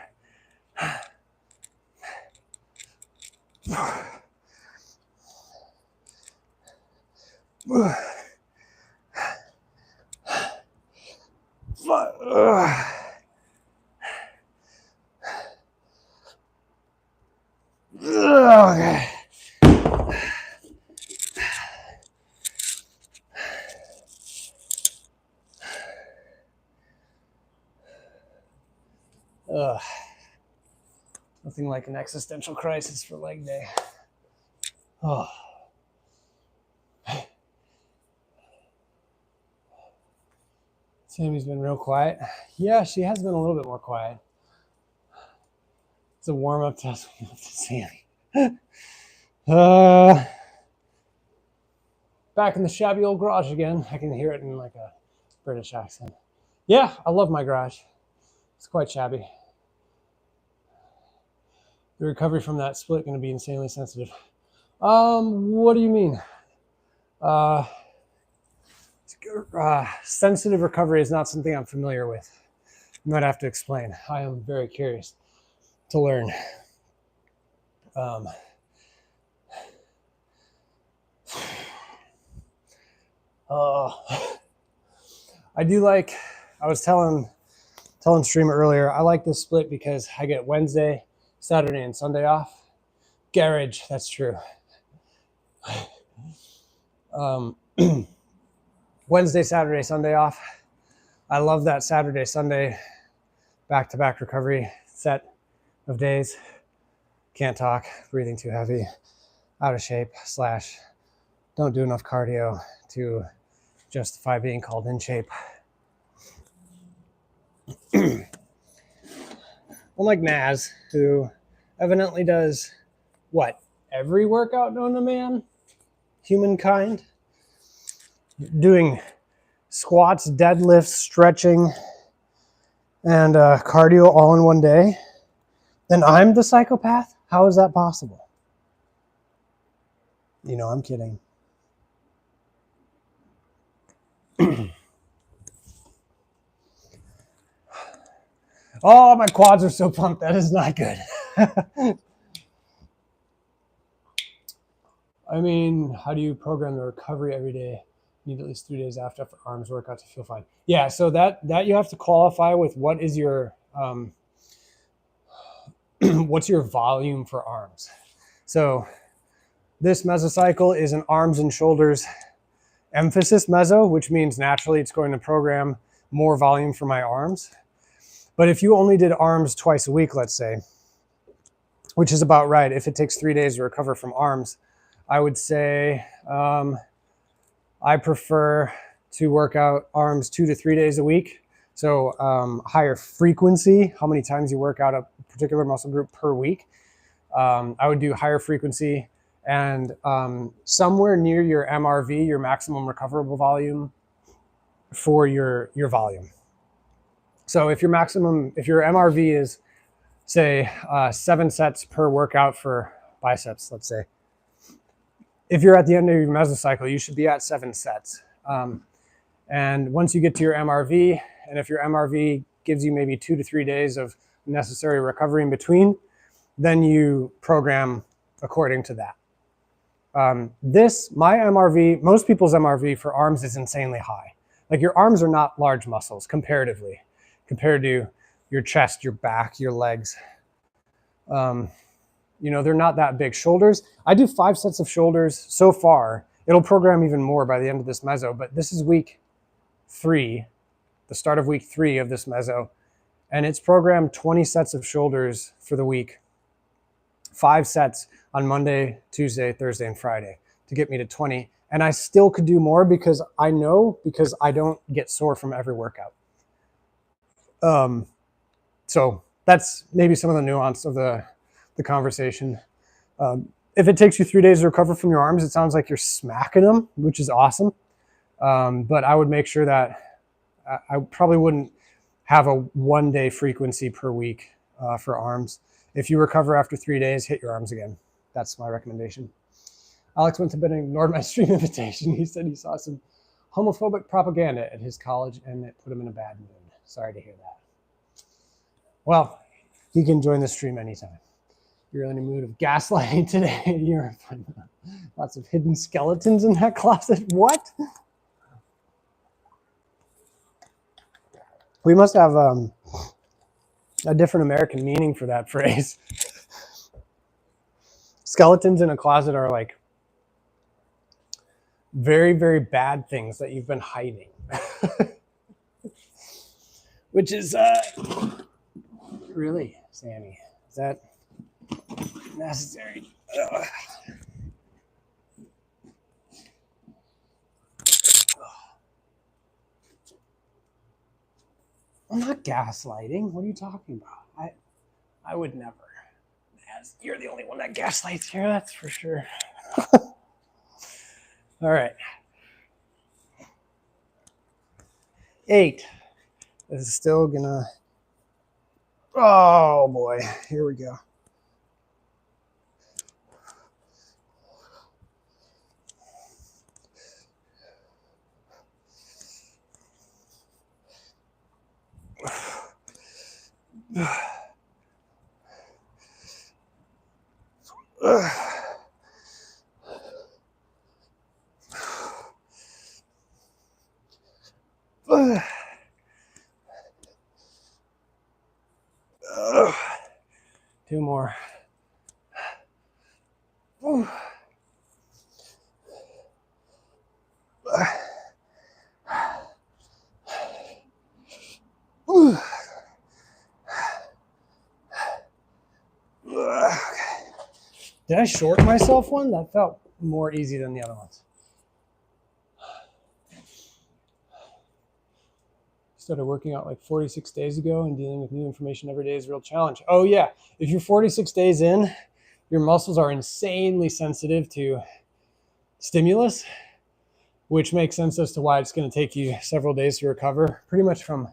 Okay. Nothing like an existential crisis for leg day. Oh. Sammy's been real quiet. Yeah, she has been a little bit more quiet. It's a warm-up test to Sammy. Back in the shabby old garage again. I can hear it in like a British accent. Yeah, I love my garage. It's quite shabby. The recovery from that split going to be insanely sensitive. What do you mean? Sensitive recovery is not something I'm familiar with. You might have to explain. I am very curious to learn. I do like, I was telling telling stream earlier, I like this split because I get Wednesday, Saturday, and Sunday off. Garage, that's true. Wednesday, Saturday, Sunday off. I love that Saturday, Sunday back-to-back recovery set of days. Can't talk, breathing too heavy, out of shape, / don't do enough cardio to justify being called in shape. Unlike Naz, who evidently does, what, every workout known to man? Humankind? Doing squats, deadlifts, stretching, and cardio all in one day. Then I'm the psychopath? How is that possible? You know, I'm kidding. Oh, my quads are so pumped. That is not good. I mean, how do you program the recovery every day? You need at least 3 days after arms workout to feel fine. Yeah, so that you have to qualify with what is your what's your volume for arms. So this mesocycle is an arms and shoulders emphasis meso, which means naturally it's going to program more volume for my arms. But if you only did arms twice a week, let's say, which is about right, if it takes 3 days to recover from arms, I would say I prefer to work out arms 2 to 3 days a week. So higher frequency, how many times you work out a particular muscle group per week. I would do higher frequency and somewhere near your MRV, your maximum recoverable volume for your volume. So if your MRV is, say, 7 sets per workout for biceps, let's say, if you're at the end of your mesocycle, you should be at 7 sets. And once you get to your MRV, and if your MRV gives you maybe 2 to 3 days of necessary recovery in between, then you program according to that. My MRV, most people's MRV for arms is insanely high. Like your arms are not large muscles comparatively, compared to your chest, your back, your legs. You know, they're not that big. Shoulders, I do 5 sets of shoulders so far. It'll program even more by the end of this meso, but this is week 3, the start of week 3 of this meso, and it's programmed 20 sets of shoulders for the week. 5 sets on Monday, Tuesday, Thursday, and Friday to get me to 20. And I still could do more because I don't get sore from every workout. So that's maybe some of the nuance of the conversation. If it takes you 3 days to recover from your arms, it sounds like you're smacking them, which is awesome. But I would make sure that I probably wouldn't have a 1 day frequency per week for arms. If you recover after 3 days, hit your arms again. That's my recommendation. Alex went to bed and ignored my stream invitation. He said he saw some homophobic propaganda at his college and it put him in a bad mood. Sorry to hear that. Well, he can join the stream anytime. You're in a mood of gaslighting today. You're lots of hidden skeletons in that closet. What? We must have a different American meaning for that phrase. Skeletons in a closet are like very, very bad things that you've been hiding. Which is, really, Sammy, is that necessary? Ugh. I'm not gaslighting. What are you talking about? I would never. You're the only one that gaslights here, that's for sure. All right. 8. This is still gonna, oh boy, here we go. Did I short myself one? That felt more easy than the other ones. Started working out like 46 days ago, and dealing with new information every day is a real challenge. Oh yeah, if you're 46 days in, your muscles are insanely sensitive to stimulus, which makes sense as to why it's going to take you several days to recover pretty much from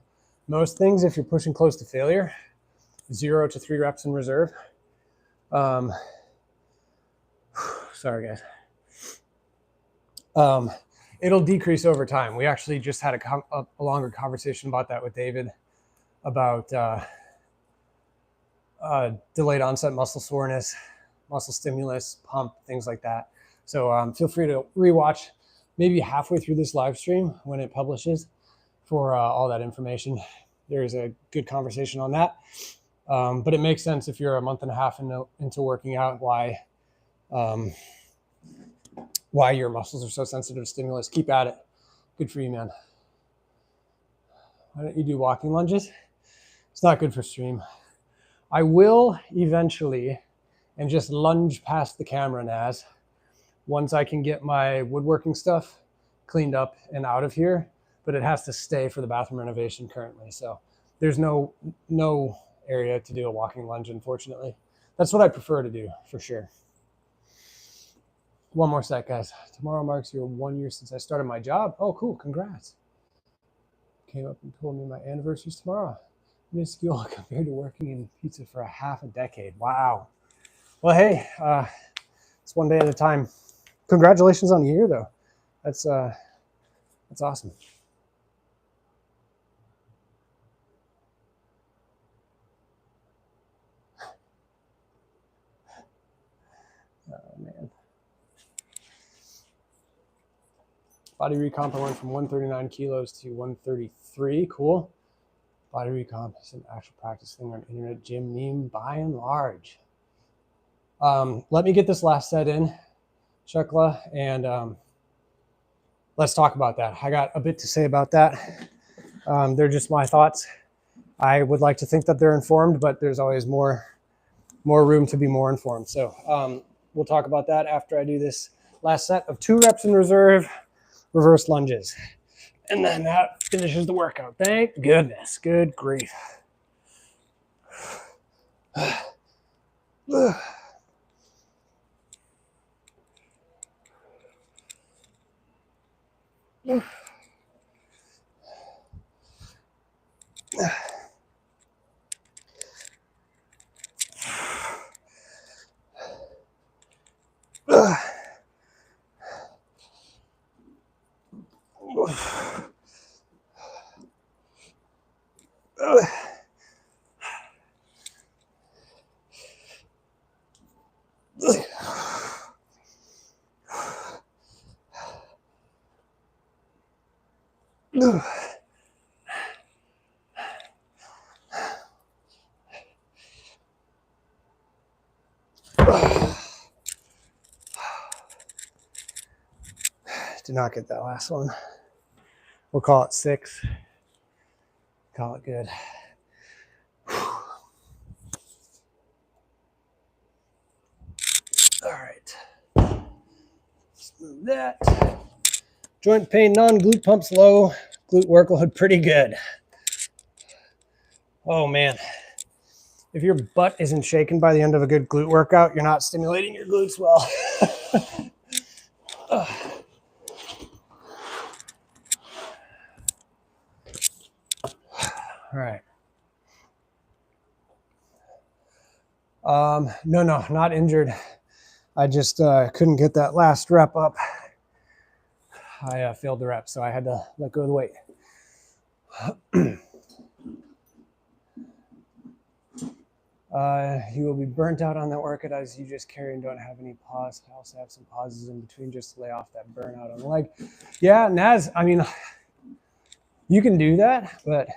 most things if you're pushing close to failure. 0 to 3 reps in reserve. Sorry guys. It'll decrease over time. We actually just had a longer conversation about that with David about delayed onset muscle soreness, muscle stimulus, pump, things like that. So feel free to rewatch maybe halfway through this live stream when it publishes for all that information. There's a good conversation on that. But it makes sense if you're a month and a half into working out why your muscles are so sensitive to stimulus. Keep at it. Good for you, man. Why don't you do walking lunges? It's not good for stream. I will eventually, and just lunge past the camera, Naz, once I can get my woodworking stuff cleaned up and out of here, but it has to stay for the bathroom renovation currently. So there's no area to do a walking lunge, unfortunately. That's what I prefer to do, for sure. One more set, guys. Tomorrow marks your 1 year since I started my job. Oh, cool. Congrats. Came up and told me my anniversary's tomorrow. Minuscule compared to working in pizza for a half a decade. Wow. Well, hey, it's one day at a time. Congratulations on the year, though. That's awesome. Oh, man. Body recomp, I went from 139 kilos to 133. Cool. Body recomp is an actual practice thing on internet gym meme by and large. Let me get this last set in, Shukla, and let's talk about that. I got a bit to say about that. They're just my thoughts. I would like to think that they're informed, but there's always more room to be more informed. So we'll talk about that after I do this last set of 2 reps in reserve, reverse lunges. And then that finishes the workout. Thank goodness. Good grief. Did not get that last one. We'll call it 6. Call it good. All right. Let's move that. Joint pain, non-glute pumps low. Glute workload pretty good. Oh man. If your butt isn't shaken by the end of a good glute workout, you're not stimulating your glutes well. All right. No, not injured. I just couldn't get that last rep up. I failed the rep, so I had to let go of the weight. You will be burnt out on that workout as you just carry and don't have any pause. I also have some pauses in between just to lay off that burnout on the leg. Yeah, Naz, I mean, you can do that, but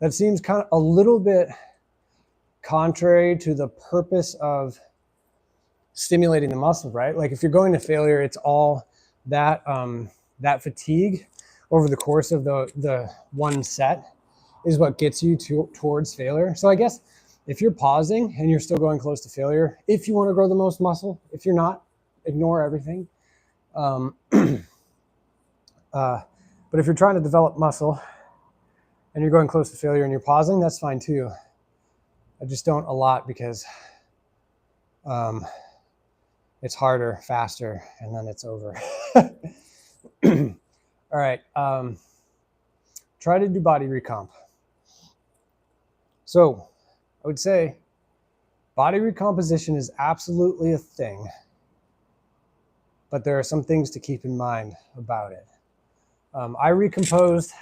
that seems kind of a little bit contrary to the purpose of stimulating the muscle, right? Like if you're going to failure, it's all that that fatigue over the course of the one set is what gets you towards failure. So I guess If you're pausing and you're still going close to failure, if you want to grow the most muscle, if you're not, ignore everything. But if you're trying to develop muscle and you're going close to failure and you're pausing, that's fine too. I just don't a lot because it's harder, faster, and then it's over. All right. Try to do body recomp. So I would say body recomposition is absolutely a thing, but there are some things to keep in mind about it. I recomposed,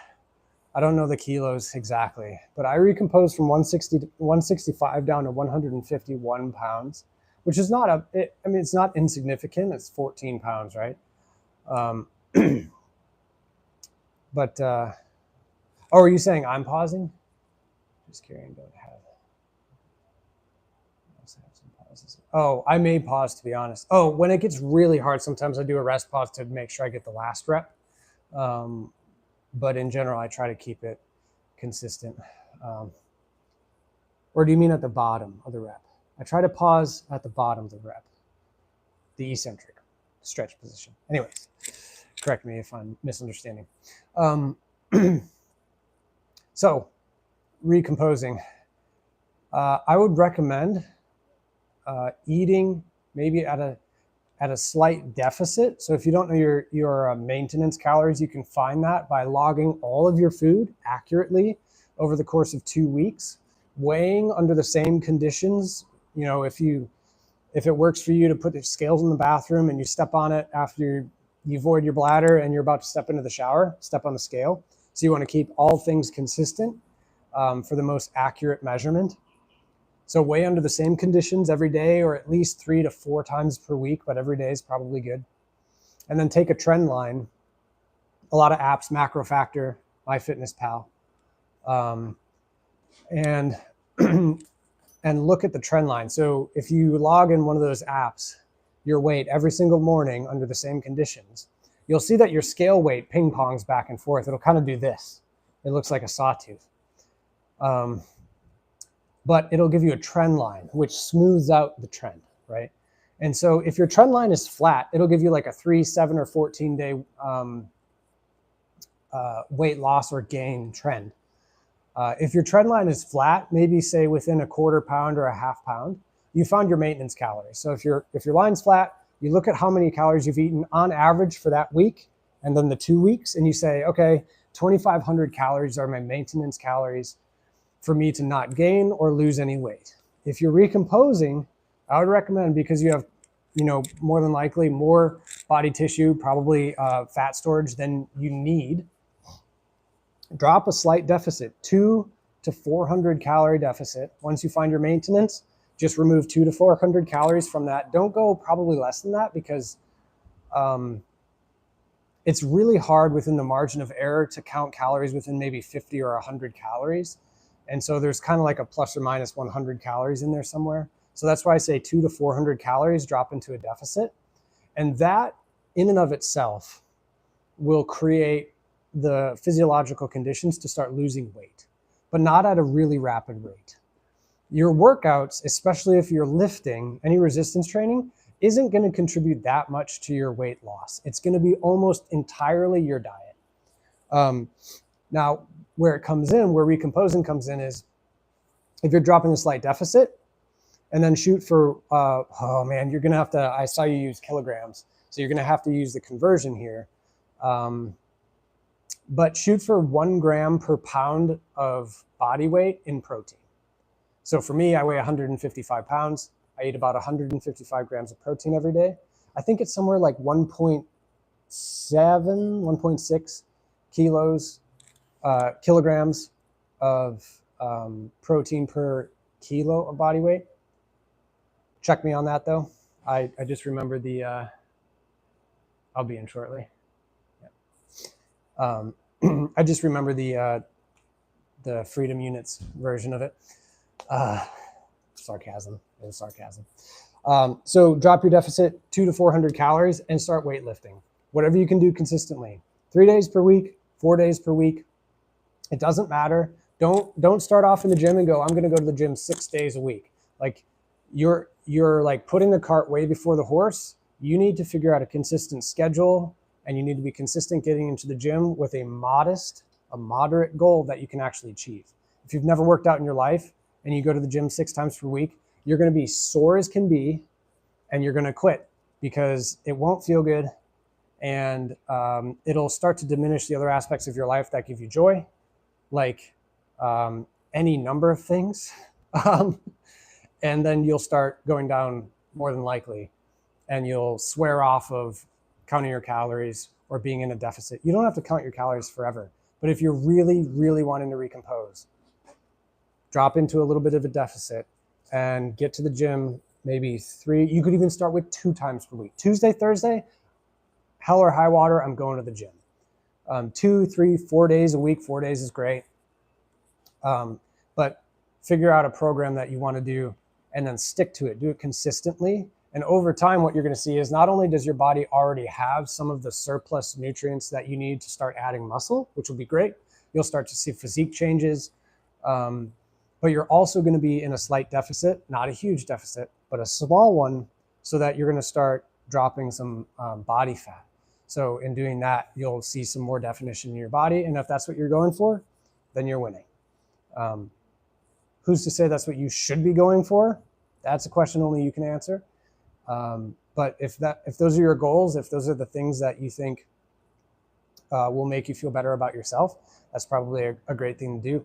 I don't know the kilos exactly, but I recomposed from 165 down to 151 pounds, which is not it's not insignificant. It's 14 pounds, right? But, oh, are you saying I'm pausing? Just kidding, don't have. Oh, I may pause, to be honest. Oh, when it gets really hard, sometimes I do a rest pause to make sure I get the last rep. But in general, I try to keep it consistent. Or do you mean at the bottom of the rep? I try to pause at the bottom of the rep, the eccentric stretch position. Anyways, correct me if I'm misunderstanding. So, recomposing. I would recommend eating maybe at a slight deficit. So if you don't know your maintenance calories, you can find that by logging all of your food accurately over the course of 2 weeks, weighing under the same conditions. You know, if it works for you to put the scales in the bathroom and you step on it after you void your bladder and you're about to step into the shower, step on the scale. So you want to keep all things consistent for the most accurate measurement. So weigh under the same conditions every day, or at least 3 to 4 times per week, but every day is probably good. And then take a trend line. A lot of apps, Macro Factor, MyFitnessPal, and and look at the trend line. So if you log in one of those apps, your weight every single morning under the same conditions, you'll see that your scale weight ping pongs back and forth. It'll kind of do this. It looks like a sawtooth. But it'll give you a trend line, which smooths out the trend, right? And so if your trend line is flat, it'll give you like a 3, 7, or 14-day weight loss or gain trend. If your trend line is flat, maybe say within a quarter pound or a half pound, you found your maintenance calories. So if your line's flat, you look at how many calories you've eaten on average for that week, and then the 2 weeks, and you say, okay, 2,500 calories are my maintenance calories for me to not gain or lose any weight. If you're recomposing, I would recommend, because you have, more than likely more body tissue, probably fat storage than you need, drop a slight deficit, 200 to 400 calorie deficit. Once you find your maintenance, just remove 200 to 400 calories from that. Don't go probably less than that, because it's really hard within the margin of error to count calories within maybe 50 or 100 calories. And so there's kind of like a plus or minus 100 calories in there somewhere. So that's why I say 200 to 400 calories drop into a deficit. And that in and of itself will create the physiological conditions to start losing weight, but not at a really rapid rate. Your workouts, especially if you're lifting, any resistance training, isn't going to contribute that much to your weight loss. It's going to be almost entirely your diet. Now, where it comes in, where recomposing comes in, is if you're dropping a slight deficit and then shoot for, oh man, you're going to have to, I saw you use kilograms, so you're going to have to use the conversion here. But shoot for 1 gram per pound of body weight in protein. So for me, I weigh 155 pounds. I eat about 155 grams of protein every day. I think it's somewhere like 1.7, 1.6 kilograms of protein per kilo of body weight. Check me on that though. I just remembered the, I'll be in shortly. Yeah. I just remember the Freedom Units version of it. Sarcasm. It was sarcasm. So drop your deficit 200 to 400 calories and start weightlifting. Whatever you can do consistently. 3 days per week, 4 days per week. It doesn't matter. Don't start off in the gym and go, I'm going to go to the gym 6 days a week. Like you're like putting the cart way before the horse. You need to figure out a consistent schedule, and you need to be consistent getting into the gym with a moderate goal that you can actually achieve. If you've never worked out in your life and you go to the gym 6 times per week, you're going to be sore as can be, and you're going to quit because it won't feel good, and it'll start to diminish the other aspects of your life that give you joy, like any number of things. And then you'll start going down more than likely, and you'll swear off of counting your calories or being in a deficit. You don't have to count your calories forever, but if you're really, really wanting to recompose, drop into a little bit of a deficit and get to the gym maybe 3. You could even start with 2 times per week. Tuesday, Thursday, hell or high water, I'm going to the gym. 2, 3, 4 days a week. 4 days is great. But figure out a program that you want to do and then stick to it. Do it consistently. And over time, what you're going to see is not only does your body already have some of the surplus nutrients that you need to start adding muscle, which will be great. You'll start to see physique changes. But you're also going to be in a slight deficit, not a huge deficit, but a small one, so that you're going to start dropping some body fat. So in doing that, you'll see some more definition in your body. And if that's what you're going for, then you're winning. Who's to say that's what you should be going for? That's a question only you can answer. But if those are your goals, if those are the things that you think will make you feel better about yourself, that's probably a great thing to do.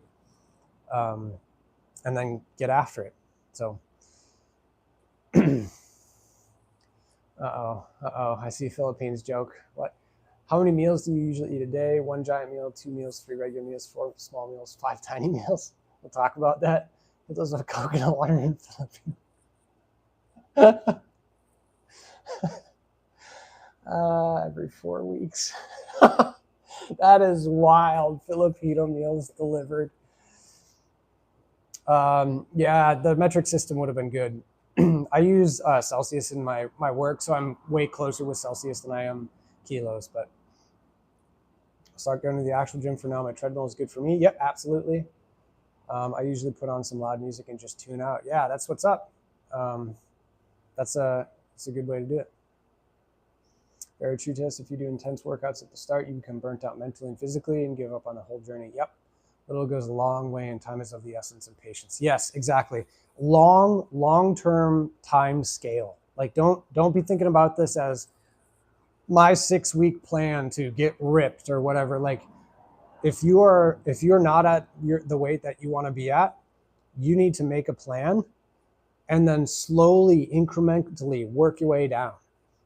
And then get after it. So, I see Philippines joke. What? How many meals do you usually eat a day? 1 giant meal, 2 meals, 3 regular meals, 4 small meals, 5 tiny meals. We'll talk about that. It does have coconut water in Philippines. Every 4 weeks. That is wild. Filipino meals delivered. Yeah, the metric system would have been good. I use Celsius in my work, so I'm way closer with Celsius than I am kilos, but I'll start going to the actual gym for now. My treadmill is good for me. Yep, absolutely. I usually put on some loud music and just tune out. Yeah, that's what's up. That's a good way to do it. Very true, TES. If you do intense workouts at the start, you become burnt out mentally and physically and give up on the whole journey. Yep. Little goes a long way, and time is of the essence, and patience. Yes, exactly. Long-term time scale. Like don't be thinking about this as my 6-week plan to get ripped or whatever. Like if you're not at the weight that you want to be at, you need to make a plan and then slowly, incrementally work your way down.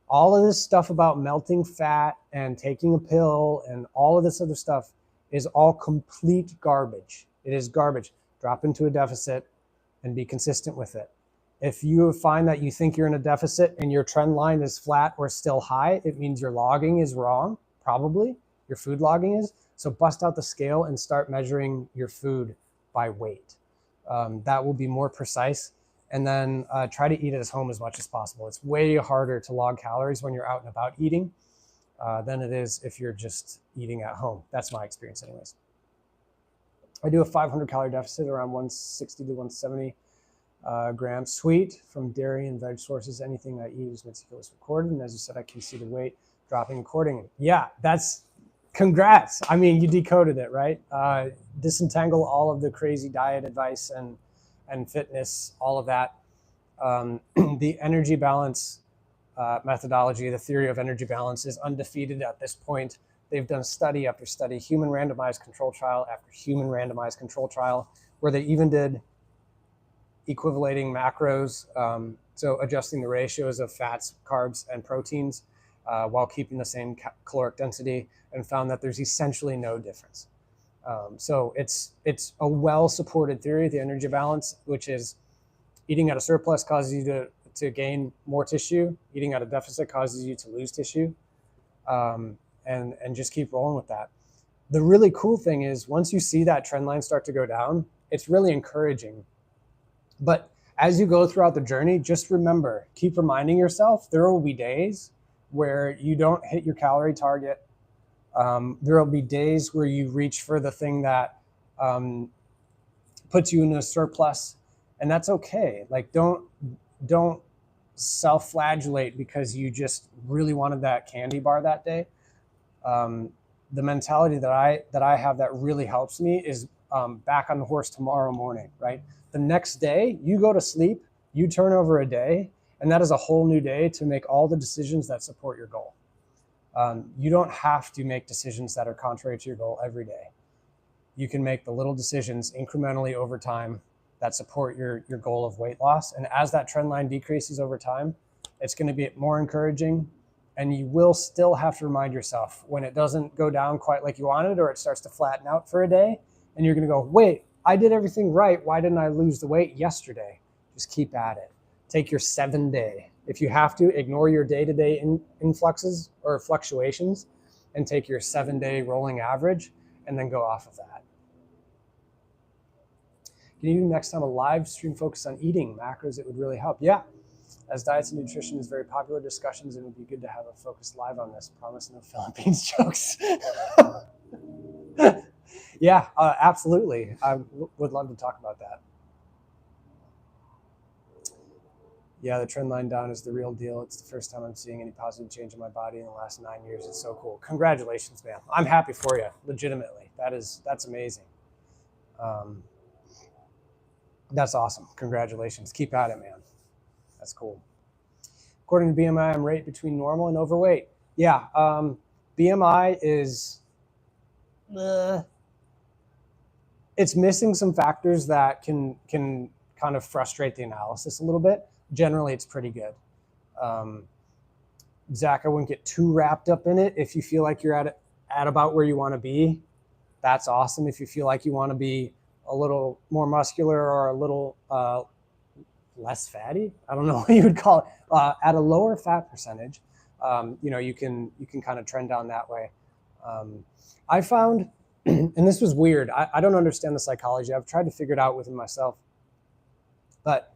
All of this stuff about melting fat and taking a pill and all of this other stuff is all complete garbage. It is garbage. Drop into a deficit and be consistent with it. If you find that you think you're in a deficit and your trend line is flat or still high, it means your logging is wrong, probably. Your food logging is. So bust out the scale and start measuring your food by weight. That will be more precise. And then try to eat at home as much as possible. It's way harder to log calories when you're out and about eating than it is if you're just eating at home. That's my experience anyways. I do a 500 calorie deficit, around 160 to 170 grams. Sweet from dairy and veg sources. Anything I eat is meticulously recorded. And as you said, I can see the weight dropping accordingly. Yeah, that's congrats. I mean, you decoded it, right? Disentangle all of the crazy diet advice and fitness, all of that. The energy balance methodology, the theory of energy balance is undefeated at this point. They've done study after study, human randomized control trial after human randomized control trial, where they even did equivalating macros, so adjusting the ratios of fats, carbs, and proteins while keeping the same caloric density, and found that there's essentially no difference. So it's a well-supported theory, the energy balance, which is eating at a surplus causes you to gain more tissue. Eating at a deficit causes you to lose tissue. And just keep rolling with that. The really cool thing is once you see that trend line start to go down, it's really encouraging. But as you go throughout the journey, just remember, keep reminding yourself there will be days where you don't hit your calorie target. There will be days where you reach for the thing that puts you in a surplus, and that's okay. Like don't self-flagellate because you just really wanted that candy bar that day. The mentality that I have that really helps me is back on the horse tomorrow morning, right? The next day, you go to sleep, you turn over a day, and that is a whole new day to make all the decisions that support your goal. You don't have to make decisions that are contrary to your goal every day. You can make the little decisions incrementally over time that support your goal of weight loss. And as that trend line decreases over time, it's going to be more encouraging. And you will still have to remind yourself when it doesn't go down quite like you wanted, or it starts to flatten out for a day, and you're going to go, wait, I did everything right. Why didn't I lose the weight yesterday? Just keep at it. Take your 7-day. If you have to, ignore your day-to-day influxes or fluctuations and take your 7-day rolling average and then go off of that. Can you do next time a live stream focused on eating macros? It would really help. Yeah. As diets and nutrition is very popular discussions, it would be good to have a focused live on this. Promise no Philippines jokes. Yeah, absolutely. I would love to talk about that. Yeah, the trend line down is the real deal. It's the first time I'm seeing any positive change in my body in the last 9 years. It's so cool. Congratulations, man. I'm happy for you, legitimately. That's amazing. That's awesome. Congratulations. Keep at it, man. That's cool. According to BMI, I'm right between normal and overweight. Yeah, BMI is, it's missing some factors that can kind of frustrate the analysis a little bit. Generally, it's pretty good. Zach, I wouldn't get too wrapped up in it. If you feel like you're at about where you want to be, that's awesome. If you feel like you want to be a little more muscular or a little less fatty, I don't know what you would call it, at a lower fat percentage, you can kind of trend down that way. I found, and this was weird, I don't understand the psychology. I've tried to figure it out within myself, but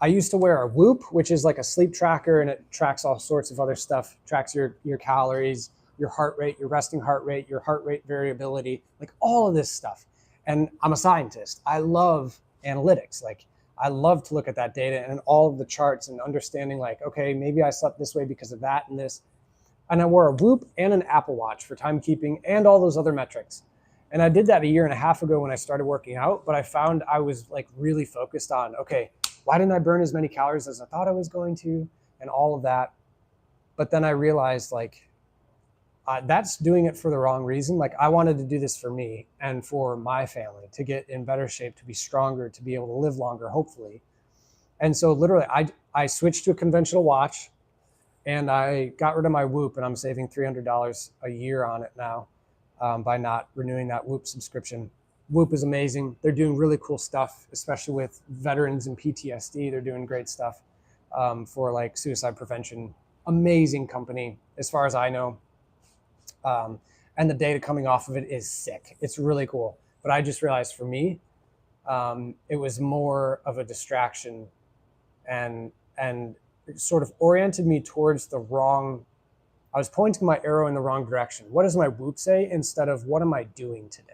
I used to wear a Whoop, which is like a sleep tracker, and it tracks all sorts of other stuff, tracks your calories, your heart rate, your resting heart rate, your heart rate variability, like all of this stuff. And I'm a scientist. I love analytics. Like I love to look at that data and all of the charts and understanding like, okay, maybe I slept this way because of that and this. And I wore a Whoop and an Apple Watch for timekeeping and all those other metrics. And I did that 1.5 years ago when I started working out, but I found I was like really focused on, okay, why didn't I burn as many calories as I thought I was going to and all of that. But then I realized like, that's doing it for the wrong reason. Like I wanted to do this for me and for my family to get in better shape, to be stronger, to be able to live longer, hopefully. And so literally I switched to a conventional watch and I got rid of my Whoop, and I'm saving $300 a year on it now by not renewing that Whoop subscription. Whoop is amazing. They're doing really cool stuff, especially with veterans and PTSD. They're doing great stuff for like suicide prevention. Amazing company as far as I know. And the data coming off of it is sick. It's really cool. But I just realized for me, it was more of a distraction and it sort of oriented me towards the wrong, I was pointing my arrow in the wrong direction. What does my Whoop say instead of what am I doing today?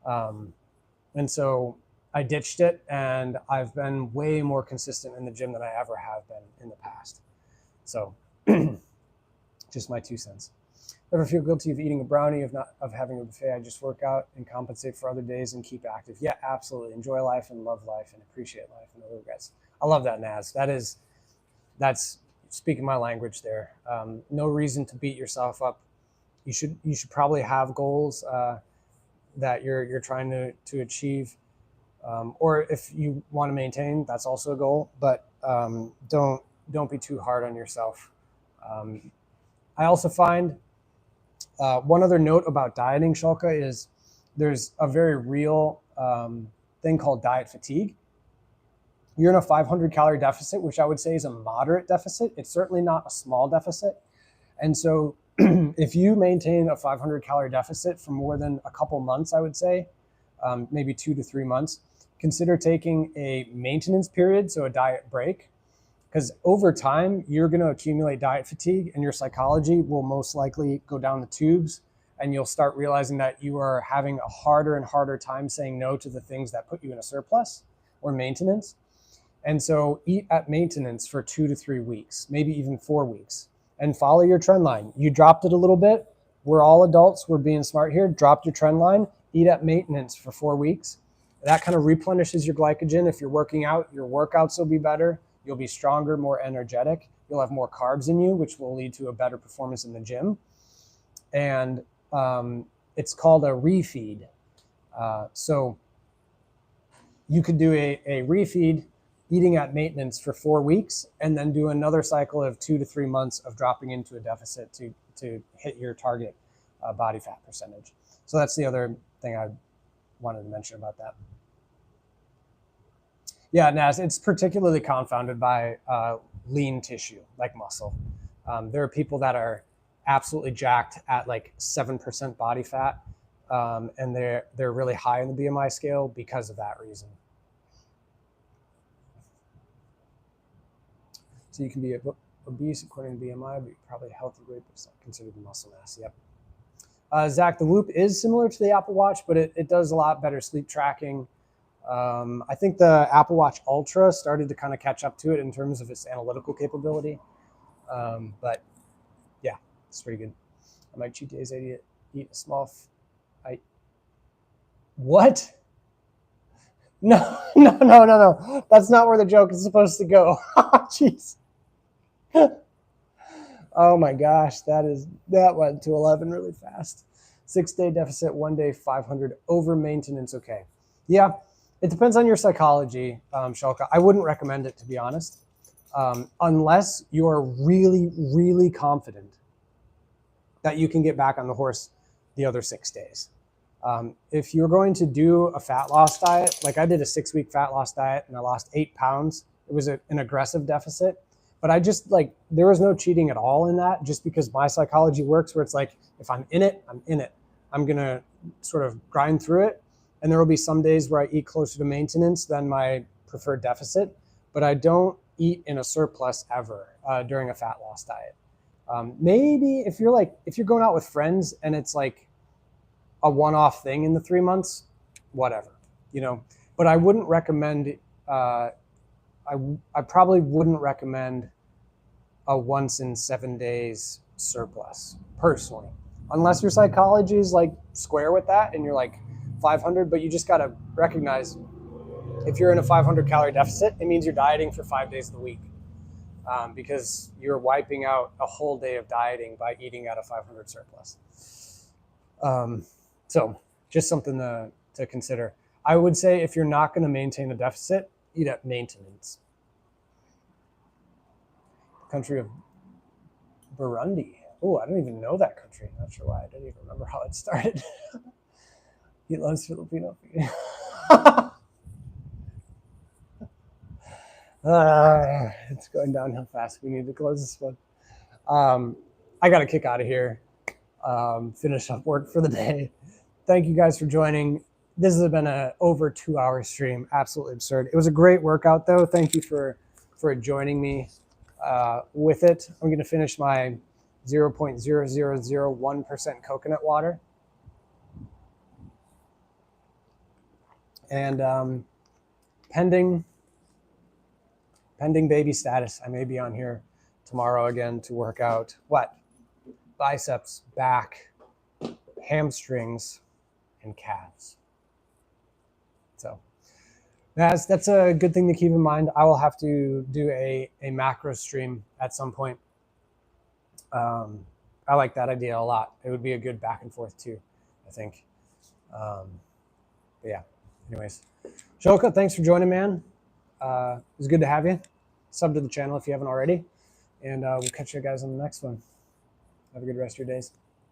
And so I ditched it, and I've been way more consistent in the gym than I ever have been in the past. So just my 2 cents. Ever feel guilty of eating a brownie, of having a buffet? I just work out and compensate for other days and keep active. Yeah, absolutely. Enjoy life and love life and appreciate life and no regrets. I love that, Naz. That's speaking my language there. No reason to beat yourself up. You should probably have goals that you're trying to achieve, or if you want to maintain, that's also a goal. But don't be too hard on yourself. I also find one other note about dieting, Shulka, is there's a very real thing called diet fatigue. You're in a 500 calorie deficit, which I would say is a moderate deficit. It's certainly not a small deficit. And so if you maintain a 500 calorie deficit for more than a couple months, I would say, maybe 2 to 3 months, consider taking a maintenance period, so a diet break, because over time, you're going to accumulate diet fatigue and your psychology will most likely go down the tubes and you'll start realizing that you are having a harder and harder time saying no to the things that put you in a surplus or maintenance. And so eat at maintenance for 2 to 3 weeks, maybe even 4 weeks, and follow your trend line. You dropped it a little bit. We're all adults. We're being smart here. Dropped your trend line. Eat at maintenance for 4 weeks. That kind of replenishes your glycogen. If you're working out, your workouts will be better. You'll be stronger, more energetic. You'll have more carbs in you, which will lead to a better performance in the gym. And it's called a refeed. So you could do a refeed, eating at maintenance for 4 weeks, and then do another cycle of 2 to 3 months of dropping into a deficit to hit your target body fat percentage. So that's the other thing I wanted to mention about that. Yeah, Naz, it's particularly confounded by lean tissue, like muscle. There are people that are absolutely jacked at like 7% body fat, and they're really high in the BMI scale because of that reason. So you can be obese according to BMI, but you're probably a healthy weight, but it's not considered muscle mass. Yep. Zach, the Whoop is similar to the Apple Watch, but it does a lot better sleep tracking. I think the Apple Watch Ultra started to kind of catch up to it in terms of its analytical capability. But yeah, it's pretty good. I might cheat days, I eat a small, what? No. That's not where the joke is supposed to go. Jeez. Oh my gosh, that went to 11 really fast. 6-day deficit, 1 day 500 over maintenance. Okay. Yeah, it depends on your psychology, Shalka. I wouldn't recommend it, to be honest, unless you're really, really confident that you can get back on the horse the other 6 days. If you're going to do a fat loss diet, like I did a 6-week fat loss diet and I lost 8 pounds, it was an aggressive deficit. But I just there was no cheating at all in that, just because my psychology works where it's like, if I'm in it, I'm in it. I'm going to sort of grind through it. And there will be some days where I eat closer to maintenance than my preferred deficit, but I don't eat in a surplus ever during a fat loss diet. Maybe if you're going out with friends and it's like a one-off thing in the 3 months, whatever, but I wouldn't recommend, I probably wouldn't recommend a once in 7 days surplus personally, unless your psychology is like square with that and you're like 500, but you just got to recognize if you're in a 500 calorie deficit, it means you're dieting for 5 days of the week, because you're wiping out a whole day of dieting by eating at a 500 surplus. So just something to consider. I would say if you're not going to maintain a deficit, eat at maintenance. Country of Burundi. Oh, I don't even know that country. Not sure why. I don't even remember how it started. He loves Filipino food. It's going downhill fast. We need to close this one. I got to kick out of here. Finish up work for the day. Thank you guys for joining. This has been an over 2-hour stream. Absolutely absurd. It was a great workout, though. Thank you for joining me with it. I'm going to finish my 0.0001% coconut water. And pending baby status, I may be on here tomorrow again to work out what? Biceps, back, hamstrings, and calves. So that's a good thing to keep in mind. I will have to do a macro stream at some point. I like that idea a lot. It would be a good back and forth too, I think. But yeah, anyways. Shoka, thanks for joining, man. It was good to have you. Sub to the channel if you haven't already. And we'll catch you guys on the next one. Have a good rest of your days.